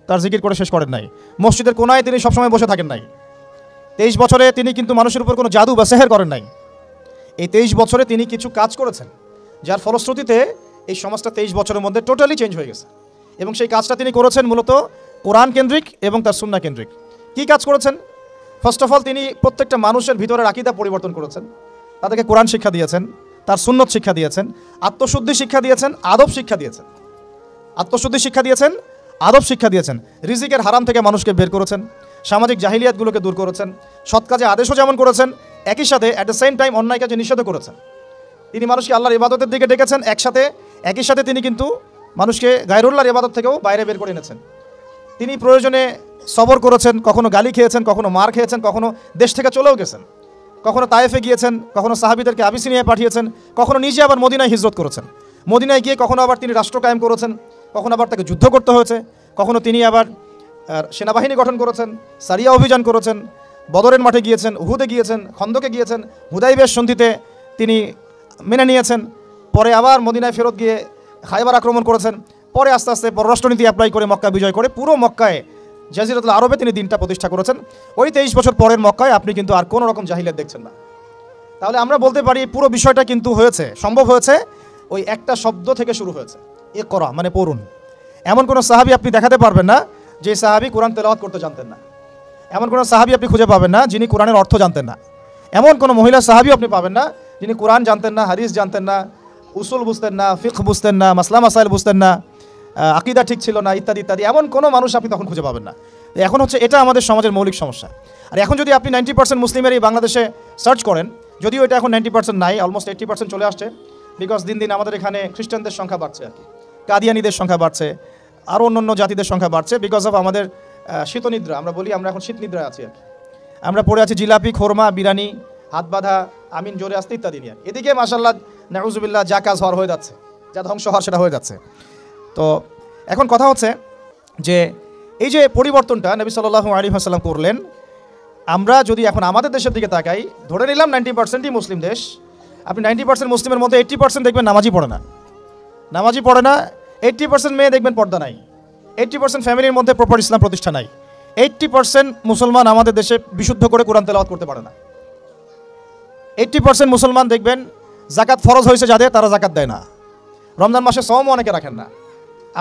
তার জিকির করে শেষ করেন নাই। মসজিদের কোনায় তিনি সবসময় বসে থাকেন নাই। 23 বছরে তিনি কিন্তু মানুষের উপর কোনো জাদু বা সেহের করেন নাই। এই 23 বছরে তিনি কিছু কাজ করেছেন, যার ফলশ্রুতিতে এই সমাজটা 23 বছরের মধ্যে টোটালি চেঞ্জ হয়ে গেছে। এবং সেই কাজটা তিনি করেছেন মূলত কোরআন কেন্দ্রিক এবং তার সুন্নাহ কেন্দ্রিক। কী কাজ করেছেন? ফার্স্ট অফ অল তিনি প্রত্যেকটা মানুষের ভিতরের আকীদা পরিবর্তন করেছেন, তাদেরকে কোরআন শিক্ষা দিয়েছেন, তার সুন্নত শিক্ষা দিয়েছেন, আত্মশুদ্ধি শিক্ষা দিয়েছেন, আদব শিক্ষা দিয়েছেন। আত্মশুদ্ধি শিক্ষা দিয়েছেন, আদব শিক্ষা দিয়েছেন। রিজিকের হারাম থেকে মানুষকে বের করেছেন, সামাজিক জাহিলিয়াতগুলোকে দূর করেছেন, সৎ কাজে আদেশও যেমন করেছেন, একই সাথে অ্যাট দ্য সেম টাইম অন্যায় কাজে নিষেধও করেছেন। তিনি মানুষকে আল্লাহর ইবাদতের দিকে ডেকেছেন, একই সাথে তিনি কিন্তু মানুষকে গায়রুল্লাহর ইবাদত থেকেও বাইরে বের করে এনেছেন। তিনি প্রয়োজনে সবর করেছেন, কখনো গালি খেয়েছেন, কখনো মার খেয়েছেন, কখনো দেশ থেকে চলেও গেছেন, কখনো তায়েফে গিয়েছেন, কখনো সাহাবীদেরকে আবিসিনিয়ায় পাঠিয়েছেন, কখনো নিজে আবার মদিনায় হিজরত করেছেন। মদিনায় গিয়ে কখনো আবার তিনি রাষ্ট্র কায়েম করেছেন, কখনো আবার তাকে যুদ্ধ করতে হয়েছে, কখনো তিনি আবার সেনাবাহিনী গঠন করেছেন, সারিয়া অভিযান করেছেন, বদরের মাঠে গিয়েছেন, উহুদে গিয়েছেন, খন্দকে গিয়েছেন, হুদাইবিয়ার সন্ধিতে তিনি মেনে নিয়েছেন। পরে আবার মদিনায় ফেরত গিয়ে খায়বার আক্রমণ করেছেন। পরে আস্তে আস্তে পররাষ্ট্রনীতি অ্যাপ্লাই করে মক্কা বিজয় করে পুরো মক্কায়, জাজিরাতুল আরবে তিনি দিনটা প্রতিষ্ঠা করেছেন। ওই 23 বছর পরের মক্কায় আপনি কিন্তু আর কোনো রকম জাহিলিয়াত দেখছেন না। তাহলে আমরা বলতে পারি পুরো বিষয়টা কিন্তু সম্ভব হয়েছে ওই একটা শব্দ থেকে শুরু হয়েছে, ইকরা মানে পড়ুন। এমন কোনো সাহাবী আপনি দেখাতে পারবেন না যে সাহাবী কোরআন তেলাওয়াত করতে জানতেন না। এমন কোনো সাহাবী আপনি খুঁজে পাবেন না যিনি কোরআনের অর্থ জানতেন না। এমন কোনো মহিলা সাহাবী আপনি পাবেন না যিনি কোরআন জানতেন না, হাদিস জানতেন না, উসুল বুঝতেন না, ফিকহ বুঝতেন না, মাসলা মাসাইল বুঝতেন না, আকীদা ঠিক ছিল না, ইত্যাদি ইত্যাদি। এমন কোনো মানুষ আপনি তখন খুঁজে পাবেন না। এখন হচ্ছে এটা আমাদের সমাজের মৌলিক সমস্যা। আর এখন যদি আপনি 90% মুসলিমের এই বাংলাদেশে সার্চ করেন, যদিও এটা এখন 90% নাই, অলমোস্ট 80% চলে আসছে, বিকজ দিন দিন আমাদের এখানে খ্রিস্টানদের সংখ্যা বাড়ছে, আর কি কাদিয়ানিদের সংখ্যা বাড়ছে, আরও অন্য জাতিদের সংখ্যা বাড়ছে, বিকজ অফ আমাদের শীতনিদ্রা। আমরা বলি আমরা এখন শীতনিদ্রায় আছি, আর কি আমরা পড়ে আছি জিলাপি, খোরমা, বিরিয়ানি, হাত বাঁধা, আমিন জোরে আসতে ইত্যাদি নিয়ে। এদিকে মাশাআল্লাহ নাউজুবিল্লাহ যা কাজ হওয়ার হয়ে যাচ্ছে, যা ধ্বংস হওয়ার সেটা হয়ে যাচ্ছে। তো এখন কথা হচ্ছে যে এই যে পরিবর্তনটা নবী সাল্লাল্লাহু আলাইহি ওয়াসাল্লাম করলেন, আমরা যদি এখন আমাদের দেশের দিকে তাকাই, ধরে নিলাম 90%ই মুসলিম দেশ, আপনি 90% মুসলিমের মধ্যে 80% দেখবেন নামাজই পড়ে না, 80% মেয়ে দেখবেন পর্দা নাই, 80% ফ্যামিলির মধ্যে প্রপার ইসলাম প্রতিষ্ঠা নাই, 80% মুসলমান আমাদের দেশে বিশুদ্ধ করে কোরআন তেলাওয়াত করতে পারে না, 80% মুসলমান দেখবেন জাকাত ফরজ হয়েছে যাদের, তারা জাকাত দেয় না, রমজান মাসে সওমও অনেকে রাখেন না।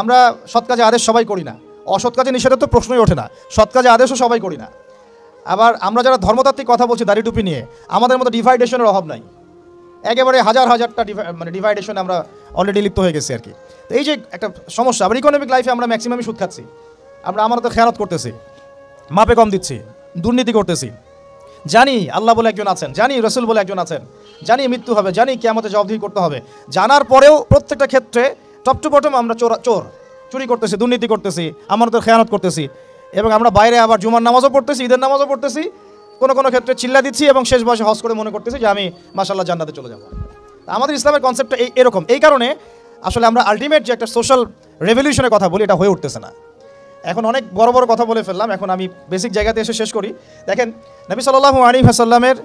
আমরা সৎ কাজে আদেশ সবাই করি না, অসৎ কাজে নিষেধের তো প্রশ্নই ওঠে না, সৎ কাজে আদেশও সবাই করি না। আবার আমরা যারা ধর্মতাত্ত্বিক কথা বলছি দাড়ি টুপি নিয়ে, আমাদের মতো ডিভাইডেশনের অভাব নাই, একেবারে হাজারটা ডিভাইডেশন আমরা অলরেডি লিপ্ত হয়ে গেছি আর কি। তো এই যে একটা সমস্যা, আবার ইকোনমিক লাইফে আমরা ম্যাক্সিমামই সুদ খাচ্ছি, আমরা আমারও খেয়ানত করতেছি, মাপে কম দিচ্ছি, দুর্নীতি করতেছি, জানি আল্লাহ বলে একজন আছেন, জানি রসুল বলে একজন আছেন, জানি মৃত্যু হবে, জানি কিয়ামতে জবাবদিহি করতে হবে, জানার পরেও প্রত্যেকটা ক্ষেত্রে টপ টু বটম আমরা চুরি করতেছি, দুর্নীতি করতেছি, আমাদের খেয়ানত করতেছি, এবং আমরা বাইরে আবার জুমার নামাজও পড়তেছি, ঈদের নামাজও পড়তেছি, কোনো ক্ষেত্রে চিল্লা দিচ্ছি এবং শেষ বয়সে হজ করে মনে করতেছি যে আমি মাশাআল্লাহ জান্নাতে চলে যাব। আমাদের ইসলামের কনসেপ্টটা এরকম। এই কারণে আসলে আমরা আলটিমেট যে একটা সোশ্যাল রেভলিউশনের কথা বলি, এটা হয়ে উঠতেছে না। এখন অনেক বড় কথা বলে ফেললাম, এখন আমি বেসিক জায়গাতে এসে শেষ করি। দেখেন, নবী সাল্লাল্লাহু আলাইহি ওয়াসাল্লামের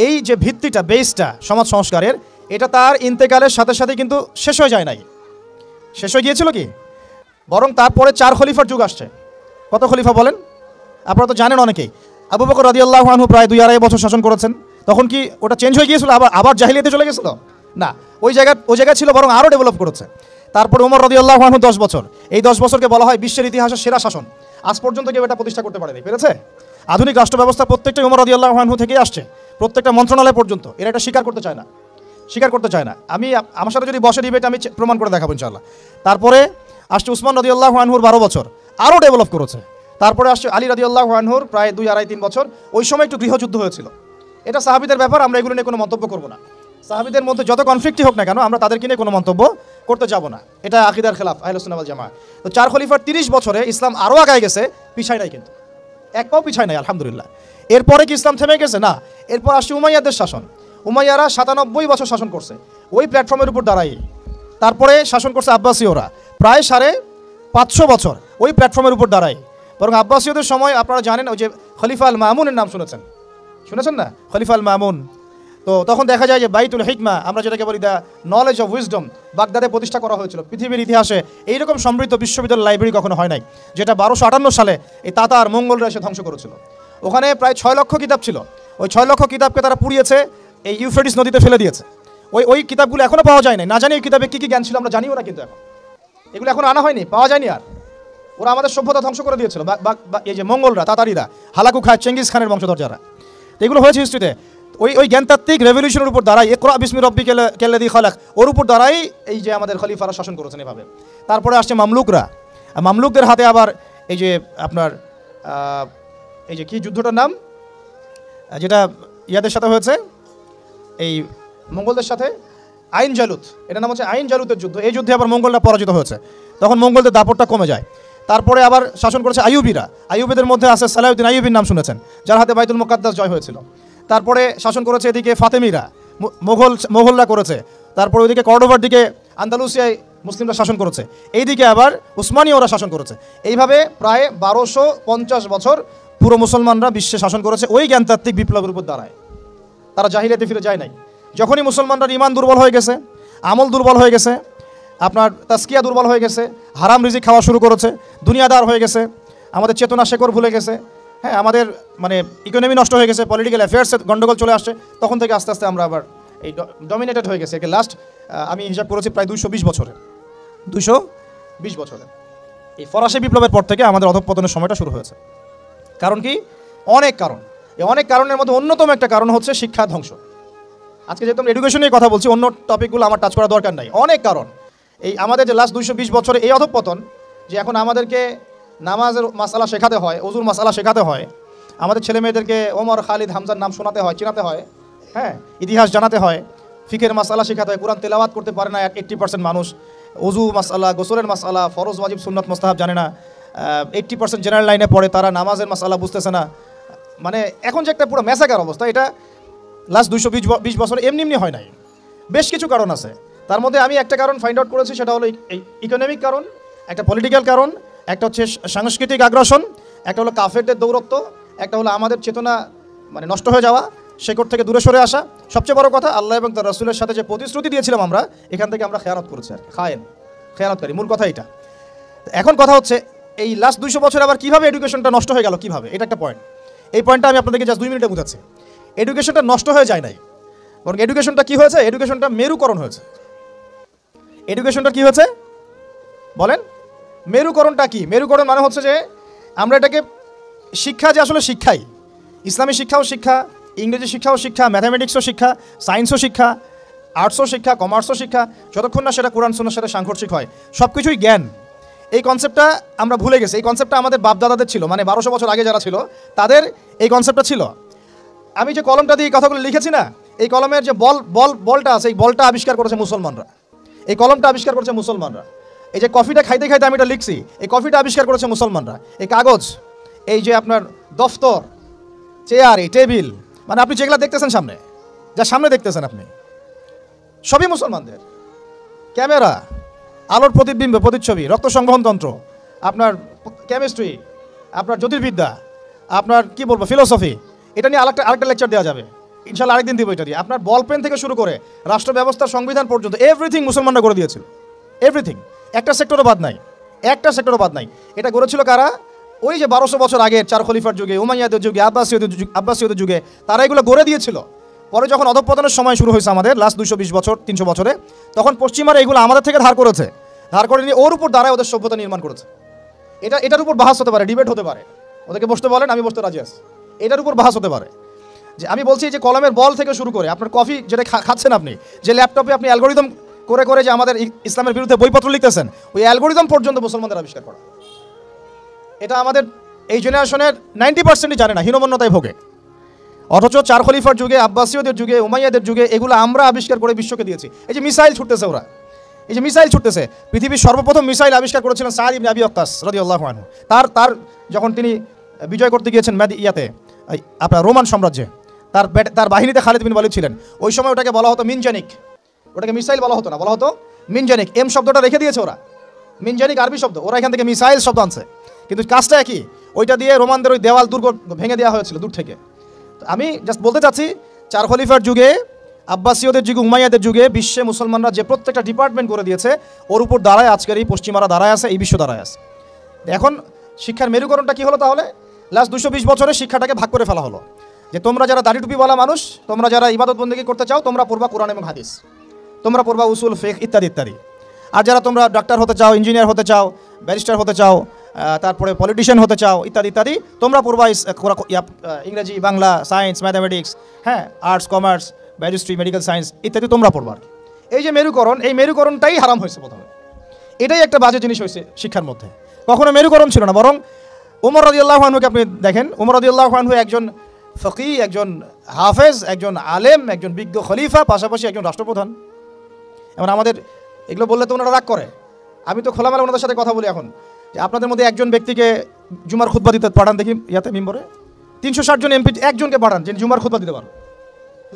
এই যে ভিত্তিটা, বেসটা সমাজ সংস্কারের, এটা তার ইন্তেকালের সাথে সাথে কিন্তু শেষ হয়ে যায় নাই, শেষ হয়ে গিয়েছিল কি, বরং তারপরে 4 খলিফার যুগ আসছে। কত খলিফা বলেন? আপনারা তো জানেন অনেকেই। আবু বকর রাদিয়াল্লাহু আনহু প্রায় 2-2.5 বছর শাসন করেছেন। তখন কি ওটা চেঞ্জ হয়ে গিয়েছিল, আবার জাহিলিয়াতে চলে গেছিল? না, ওই জায়গায় ছিল, বরং আরও ডেভেলপ করেছে। তারপরে ওমর রাদিয়াল্লাহু আনহু 10 বছর, এই 10 বছরকে বলা হয় বিশ্বের ইতিহাসের সেরা শাসন। আজ পর্যন্ত কেউ এটা প্রতিষ্ঠা করতে পারেনি, পেরেছে? আধুনিক রাষ্ট্র ব্যবস্থা প্রত্যেকটা ওমর রাদিয়াল্লাহু আনহু থেকেই আসছে, প্রত্যেকটা মন্ত্রণালয় পর্যন্ত। এরা এটা স্বীকার করতে চায় না। আমি আমার সাথে যদি বসে ডিবেট আমি প্রমাণ করে দেখাবো ইনশাআল্লাহ। তারপরে আসছে উসমান রাদিয়াল্লাহু আনহুর 12 বছর, আরও ডেভেলপ করেছে। তারপরে আসছে আলী রাদিয়াল্লাহু আনহুর প্রায় 2-2.5-3 বছর, ওই সময় একটু গৃহযুদ্ধ হয়েছিল। এটা সাহাবীদের ব্যাপার, আমরা এগুলো নিয়ে কোনো মন্তব্য করব না। সাহাবীদের মধ্যে যত কনফ্লিক্টই হোক না কেন, আমরা তাদেরকে নিয়ে কোনো মন্তব্য করতে যাব না। এটা আকীদার খেলাফ আহলে সুন্নাহ ওয়াল জামাআহ। তো 4 খলিফার 30 বছরে ইসলাম আরও আগায় গেছে, পিছায় নাই, কিন্তু এক পাও পিছায় নাই, আলহামদুলিল্লাহ। এরপরে কি ইসলাম থেমে গেছে? না। এরপর আসছে উমাইয়াদের শাসন। উমাইয়ারা 97 বছর শাসন করছে ওই প্ল্যাটফর্মের উপর দাঁড়াই। তারপরে শাসন করছে আব্বাসীয়রা প্রায় 550 বছর ওই প্ল্যাটফর্মের উপর দাঁড়ায়। বরং আব্বাসীয়দের সময় আপনারা জানেন, ওই যে খলিফা আল মামুনের নাম শুনেছেন না? খলিফা আল মামুন। তো তখন দেখা যায় যে বাইতুল হিকমা, আমরা যেটাকে বলি দ্য নলেজ অফ উইজডম, বাগদাদে প্রতিষ্ঠা করা হয়েছিল। পৃথিবীর ইতিহাসে এইরকম সমৃদ্ধ বিশ্ববিদ্যালয় লাইব্রেরি কখনো হয় নাই, যেটা 1258 সালে এই তাতার মঙ্গলরা এসে ধ্বংস করেছিল। ওখানে প্রায় 6 লক্ষ কিতাব ছিল। ওই 6 লক্ষ কিতাবকে তারা পুড়িয়েছে, এই ইউফ্রেটিস নদীতে ফেলে দিয়েছে। ওই কিতাবগুলো এখনও পাওয়া যায় না জানি এই কিতাবে কী জ্ঞান ছিল আমরা জানিও না, কিন্তু এগুলো এখন আনা হয়নি, পাওয়া যায়নি। আর ওরা আমাদের সভ্যতা ধ্বংস করে দিয়েছিল, এই যে মঙ্গলরা, তাতারিরা, হালাকু খায়, চেঙ্গিস খানের বংশধর যারা। এগুলো হয়েছে হিস্ট্রিতে। ওই জ্ঞানতাত্ত্বিক রেভলিউশনের উপর দাঁড়াই, ইকরা বিসমি রব্বিকাল্লাযী খালাক, ওর উপর দাঁড়াই এই যে আমাদের খলিফারা শাসন করেছেন এভাবে। তারপরে আসছে মামলুকরা। মামলুকদের হাতে আবার এই যে আপনার এই যে কি যুদ্ধটার নাম, যেটা ইয়াদের সাথে হয়েছে, এই মঙ্গলদের সাথে, আইন জালুত, এটার নাম হচ্ছে আইন জালুতের যুদ্ধ। এই যুদ্ধে আবার মঙ্গলরা পরাজিত হয়েছে, তখন মঙ্গলদের দাপটটা কমে যায়। তারপরে আবার শাসন করেছে আইয়ুবীরা। আইয়ুবীদের মধ্যে আছে সালাউদ্দিন আইয়ুবীর নাম শুনেছেন, যার হাতে বাইতুল মুকাদ্দাস জয় হয়েছিল। তারপরে শাসন করেছে এদিকে ফাতেমিরা, মোগলরা করেছে। তারপরে ওইদিকে কর্ডোভার দিকে আন্দালুসিয়ায় মুসলিমরা শাসন করেছে, এইদিকে আবার উসমানীয়রা শাসন করেছে। এইভাবে প্রায় 1250 বছর পুরো মুসলমানরা বিশ্বে শাসন করেছে ওই জ্ঞানতাত্ত্বিক বিপ্লবের উপর দাঁড়ায়। তারা জাহিলিয়াতে ফিরে যায় নাই। যখনই মুসলমানরা ইমান দুর্বল হয়ে গেছে, আমল দুর্বল হয়ে গেছে, আপনার তাসকিয়া দুর্বল হয়ে গেছে, হারাম রিজিক খাওয়া শুরু করেছে, দুনিয়াদার হয়ে গেছে, আমাদের চেতনা শেকড় ভুলে গেছে, হ্যাঁ, আমাদের মানে ইকোনমি নষ্ট হয়ে গেছে, পলিটিক্যাল অ্যাফেয়ার্সে গন্ডগোল চলে আসছে, তখন থেকে আস্তে আস্তে আমরা আবার এই ডমিনেটেড হয়ে গেছে। একে লাস্ট আমি হিসাব করেছি প্রায় 220 বছরে এই ফরাসি বিপ্লবের পর থেকে আমাদের অধঃপতনের সময়টা শুরু হয়েছে। কারণ কি? অনেক কারণ। এই অনেক কারণের মধ্যে অন্যতম একটা কারণ হচ্ছে শিক্ষা ধ্বংস। আজকে যেহেতু আমরা এডুকেশন নিয়ে কথা বলছি, অন্য টপিকগুলো আমার টাচ করা দরকার নাই। অনেক কারণ। এই আমাদের যে লাস্ট 220 বছরে এই অধঃপতন, যে এখন আমাদেরকে নামাজের মাসালা শেখাতে হয়, ওজুর মাসালা শেখাতে হয়, আমাদের ছেলে মেয়েদেরকে ওমর, খালিদ, হামজার নাম শোনাতে হয়, চিনাতে হয়, হ্যাঁ, ইতিহাস জানাতে হয়, ফিকের মাসালা শেখাতে হয়। কোরআন তেলাওয়াত করতে পারে না 80% মানুষ, ওজু মাসালা, গোসলের মাসালা, ফরজ ওয়াজিব সুন্নাত মুস্তাহাব জানে না, 80% জেনারেল লাইনে পড়ে, তারা নামাজের মাসালা বুঝতেছে না। মানে এখন যে একটা পুরো ম্যাসাকার অবস্থা, এটা লাস্ট 220 বছর এমনি হয় নাই। বেশ কিছু কারণ আছে, তার মধ্যে আমি একটা কারণ ফাইন্ড আউট করেছি, সেটা হলো এই ইকোনমিক কারণ, একটা পলিটিক্যাল কারণ, একটা হচ্ছে সাংস্কৃতিক আগ্রাসন, একটা হলো কাফেরদের দৌরত্ব, একটা হলো আমাদের চেতনা মানে নষ্ট হয়ে যাওয়া, শেকড় থেকে দূরে সরে আসা, সবচেয়ে বড় কথা, আল্লাহ এবং তার রাসূলের সাথে যে প্রতিশ্রুতি দিয়েছিলাম আমরা, এখান থেকে আমরা খেয়ানত করেছি আর খেয়ানতকারী, মূল কথা এটা। এখন কথা হচ্ছে এই লাস্ট 200 বছর আবার কীভাবে এডুকেশনটা নষ্ট হয়ে গেল, কীভাবে, এটা একটা পয়েন্ট। এই পয়েন্টটা আমি আপনাদেরকে জাস্ট 2 মিনিটে বুঝাচ্ছি। এডুকেশনটা নষ্ট হয়ে যায় নাই, বরং এডুকেশনটা কী হয়েছে, এডুকেশনটা মেরুকরণ হয়েছে। এডুকেশনটা কী হয়েছে বলেন? মেরুকরণটা কি? মেরুকরণ মানে হচ্ছে যে আমরা এটাকে শিক্ষা, যে আসলে শিক্ষাই, ইসলামী শিক্ষাও শিক্ষা, ইংরেজি শিক্ষাও শিক্ষা, ম্যাথামেটিক্সও শিক্ষা, সায়েন্সও শিক্ষা, আর্টসও শিক্ষা, কমার্সও শিক্ষা, যতক্ষণ না সেটা কোরআন সুন্নাহর সাথে সাংঘর্ষিক হয়, সব কিছুই জ্ঞান। এই কনসেপ্টটা আমরা ভুলে গেছি। এই কনসেপ্টটা আমাদের বাপদাদাদের ছিল, মানে 1200 বছর আগে যারা ছিল তাদের এই কনসেপ্টটা ছিল। আমি যে কলমটা দিয়ে এই কথাগুলো লিখেছি না, এই কলমের যে বলটা আছে, এই বলটা আবিষ্কার করেছে মুসলমানরা, এই কলমটা আবিষ্কার করেছে মুসলমানরা। এই যে কফিটা খাইতে খাইতে আমি এটা লিখছি, এই কফিটা আবিষ্কার করেছে মুসলমানরা। এই কাগজ, এই যে আপনার দফতর, চেয়ার, এই টেবিল, মানে আপনি যেগুলো দেখতেছেন সামনে, যা সামনে দেখতেছেন আপনি, সবই মুসলমানদের। ক্যামেরা, আলোর প্রতিবিম্ব, প্রতিচ্ছবি, রক্ত সংবহন তন্ত্র, আপনার কেমিস্ট্রি, আপনার জ্যোতির্বিদ্যা, আপনার কি বলবো ফিলোসফি, এটা নিয়ে আরেকটা লেকচার দেওয়া যাবে ইনশাল্লাহ, আরেকদিন দিব এটা দিয়ে। আপনার বল পেন থেকে শুরু করে রাষ্ট্র ব্যবস্থার সংবিধান পর্যন্ত এভরিথিং মুসলমানরা করে দিয়েছিল, এভরিথিং, একটা সেক্টরও বাদ নাই, একটা সেক্টরও বাদ নাই। এটা করেছিল কারা? ওই যে 1200 বছর আগের 4 খলিফার যুগে, উমাইয়াদের যুগে, আব্বাসীয়দের যুগে, তারা এগুলো গড়ে দিয়েছিল। পরে যখন অধঃপতনের সময় শুরু হয়েছে আমাদের লাস্ট 220 বছর 300 বছরে, তখন পশ্চিমারা এগুলো আমাদের থেকে ধার করেছে, ধার করে নিয়ে ওর উপর দাঁড়ায় ওদের সভ্যতা নির্মাণ করেছে। এটার উপর বাহাস হতে পারে, ডিবেট হতে পারে, ওদেরকে বসতে বলেন, আমি বসতে রাজি আছি। এটার উপর বাহাস হতে পারে যে আমি বলছি যে কলমের বল থেকে শুরু করে আপনার কফি যেটা খাচ্ছেন আপনি, যে ল্যাপটপে আপনি অ্যালগোরিদম করে করে যে আমাদের ইসলামের বিরুদ্ধে বইপত্র লিখতেছেন, ওই অ্যালগোরিদম পর্যন্ত মুসলমানদের আবিষ্কার করা। এটা আমাদের এই জেনারেশনের 90%ই জানে না, হীনমন্যতায় ভোগে। অথচ 4 খলিফার যুগে, আব্বাসীয়দের যুগে, উমাইয়াদের যুগে এগুলো আমরা আবিষ্কার করে বিশ্বকে দিয়েছি। এই যে মিসাইল ছুটতেছে ওরা, এই যে মিসাইল ছুটতেছে, পৃথিবীর সর্বপ্রথম মিসাইল আবিষ্কার করেছিলেন সাদ ইবনে আবি ওয়াক্কাস রাদিয়াল্লাহু আনহু। তার যখন তিনি বিজয় করতে গিয়েছেন আপনার রোমান সাম্রাজ্যে, তার বাহিনীতে খালিদ বিন ওয়ালিদ ছিলেন। ওই সময় ওটাকে বলা হতো মিনজানিক, ওটাকে মিসাইল বলা হতো না, বলা হতো মিনজানিক। এম শব্দটা রেখে দিয়েছে ওরা, মিনজানিক আরবি শব্দ, ওরা এখান থেকে মিসাইল শব্দ আনছে, কিন্তু কাজটা একই। ওইটা দিয়ে রোমানদের ওই দেওয়াল দুর্গ ভেঙে দেওয়া হয়েছিল দূর থেকে। আমি জাস্ট বলতে চাচ্ছি, 4 খলিফার যুগে, আব্বাসীয়দের যুগে, উমাইয়াদের যুগে বিশ্বে মুসলমানরা যে প্রত্যেকটা ডিপার্টমেন্ট করে দিয়েছে, ওর উপর দাঁড়ায় আজকের এই পশ্চিমারা দাঁড়ায় আছে, এই বিশ্ব দাঁড়ায় আছে। এখন শিক্ষার মেরুকরণটা কি হলো তাহলে? লাস্ট 220 বছরে শিক্ষাটাকে ভাগ করে ফেলা হলো, যে তোমরা যারা দাড়ি টুপিওয়ালা মানুষ, তোমরা যারা ইবাদত বন্দেগী করতে চাও, তোমরা পড়বা কোরআন এবং হাদিস, তোমরা পড়বা উসুল, ফিকহ ইত্যাদি ইত্যাদি। আর যারা তোমরা ডাক্তার হতে চাও, ইঞ্জিনিয়ার হতে চাও, ব্যারিস্টার হতে চাও, তারপরে পলিটিশিয়ান হতে চাও, ইত্যাদি ইত্যাদি, তোমরা পড়বা ইংরেজি, বাংলা, সায়েন্স, ম্যাথামেটিক্স, হ্যাঁ, আর্টস, কমার্স, ব্যারিস্ট্রি, মেডিকেল সায়েন্স ইত্যাদি তোমরা পড়বা। এই যে মেরুকরণ, এই মেরুকরণটাই হারাম হয়েছে প্রথমে। এটাই একটা বাজে জিনিস হয়েছে শিক্ষার মধ্যে। কখনো মেরুকরণ ছিল না, বরং উমর রাদিয়াল্লাহু আনহুকে আপনি দেখেন, উমর রাদিয়াল্লাহু আনহু একজন ফকি, একজন হাফেজ, একজন আলেম, একজন বিজ্ঞ খলিফা, পাশাপাশি একজন রাষ্ট্রপ্রধান। এবার আমাদের এগুলো বললে তো ওনারা রাগ করে। আমি তো খোলামেলা ওনাদের সাথে কথা বলি এখন, যে আপনাদের মধ্যে একজন ব্যক্তিকে জুমার খুতবা দিতে পাঠান দেখি, মিম্বরে 360 জন এমপি একজনকে পাঠান যিনি জুমার খুতবা দিতে পারেন।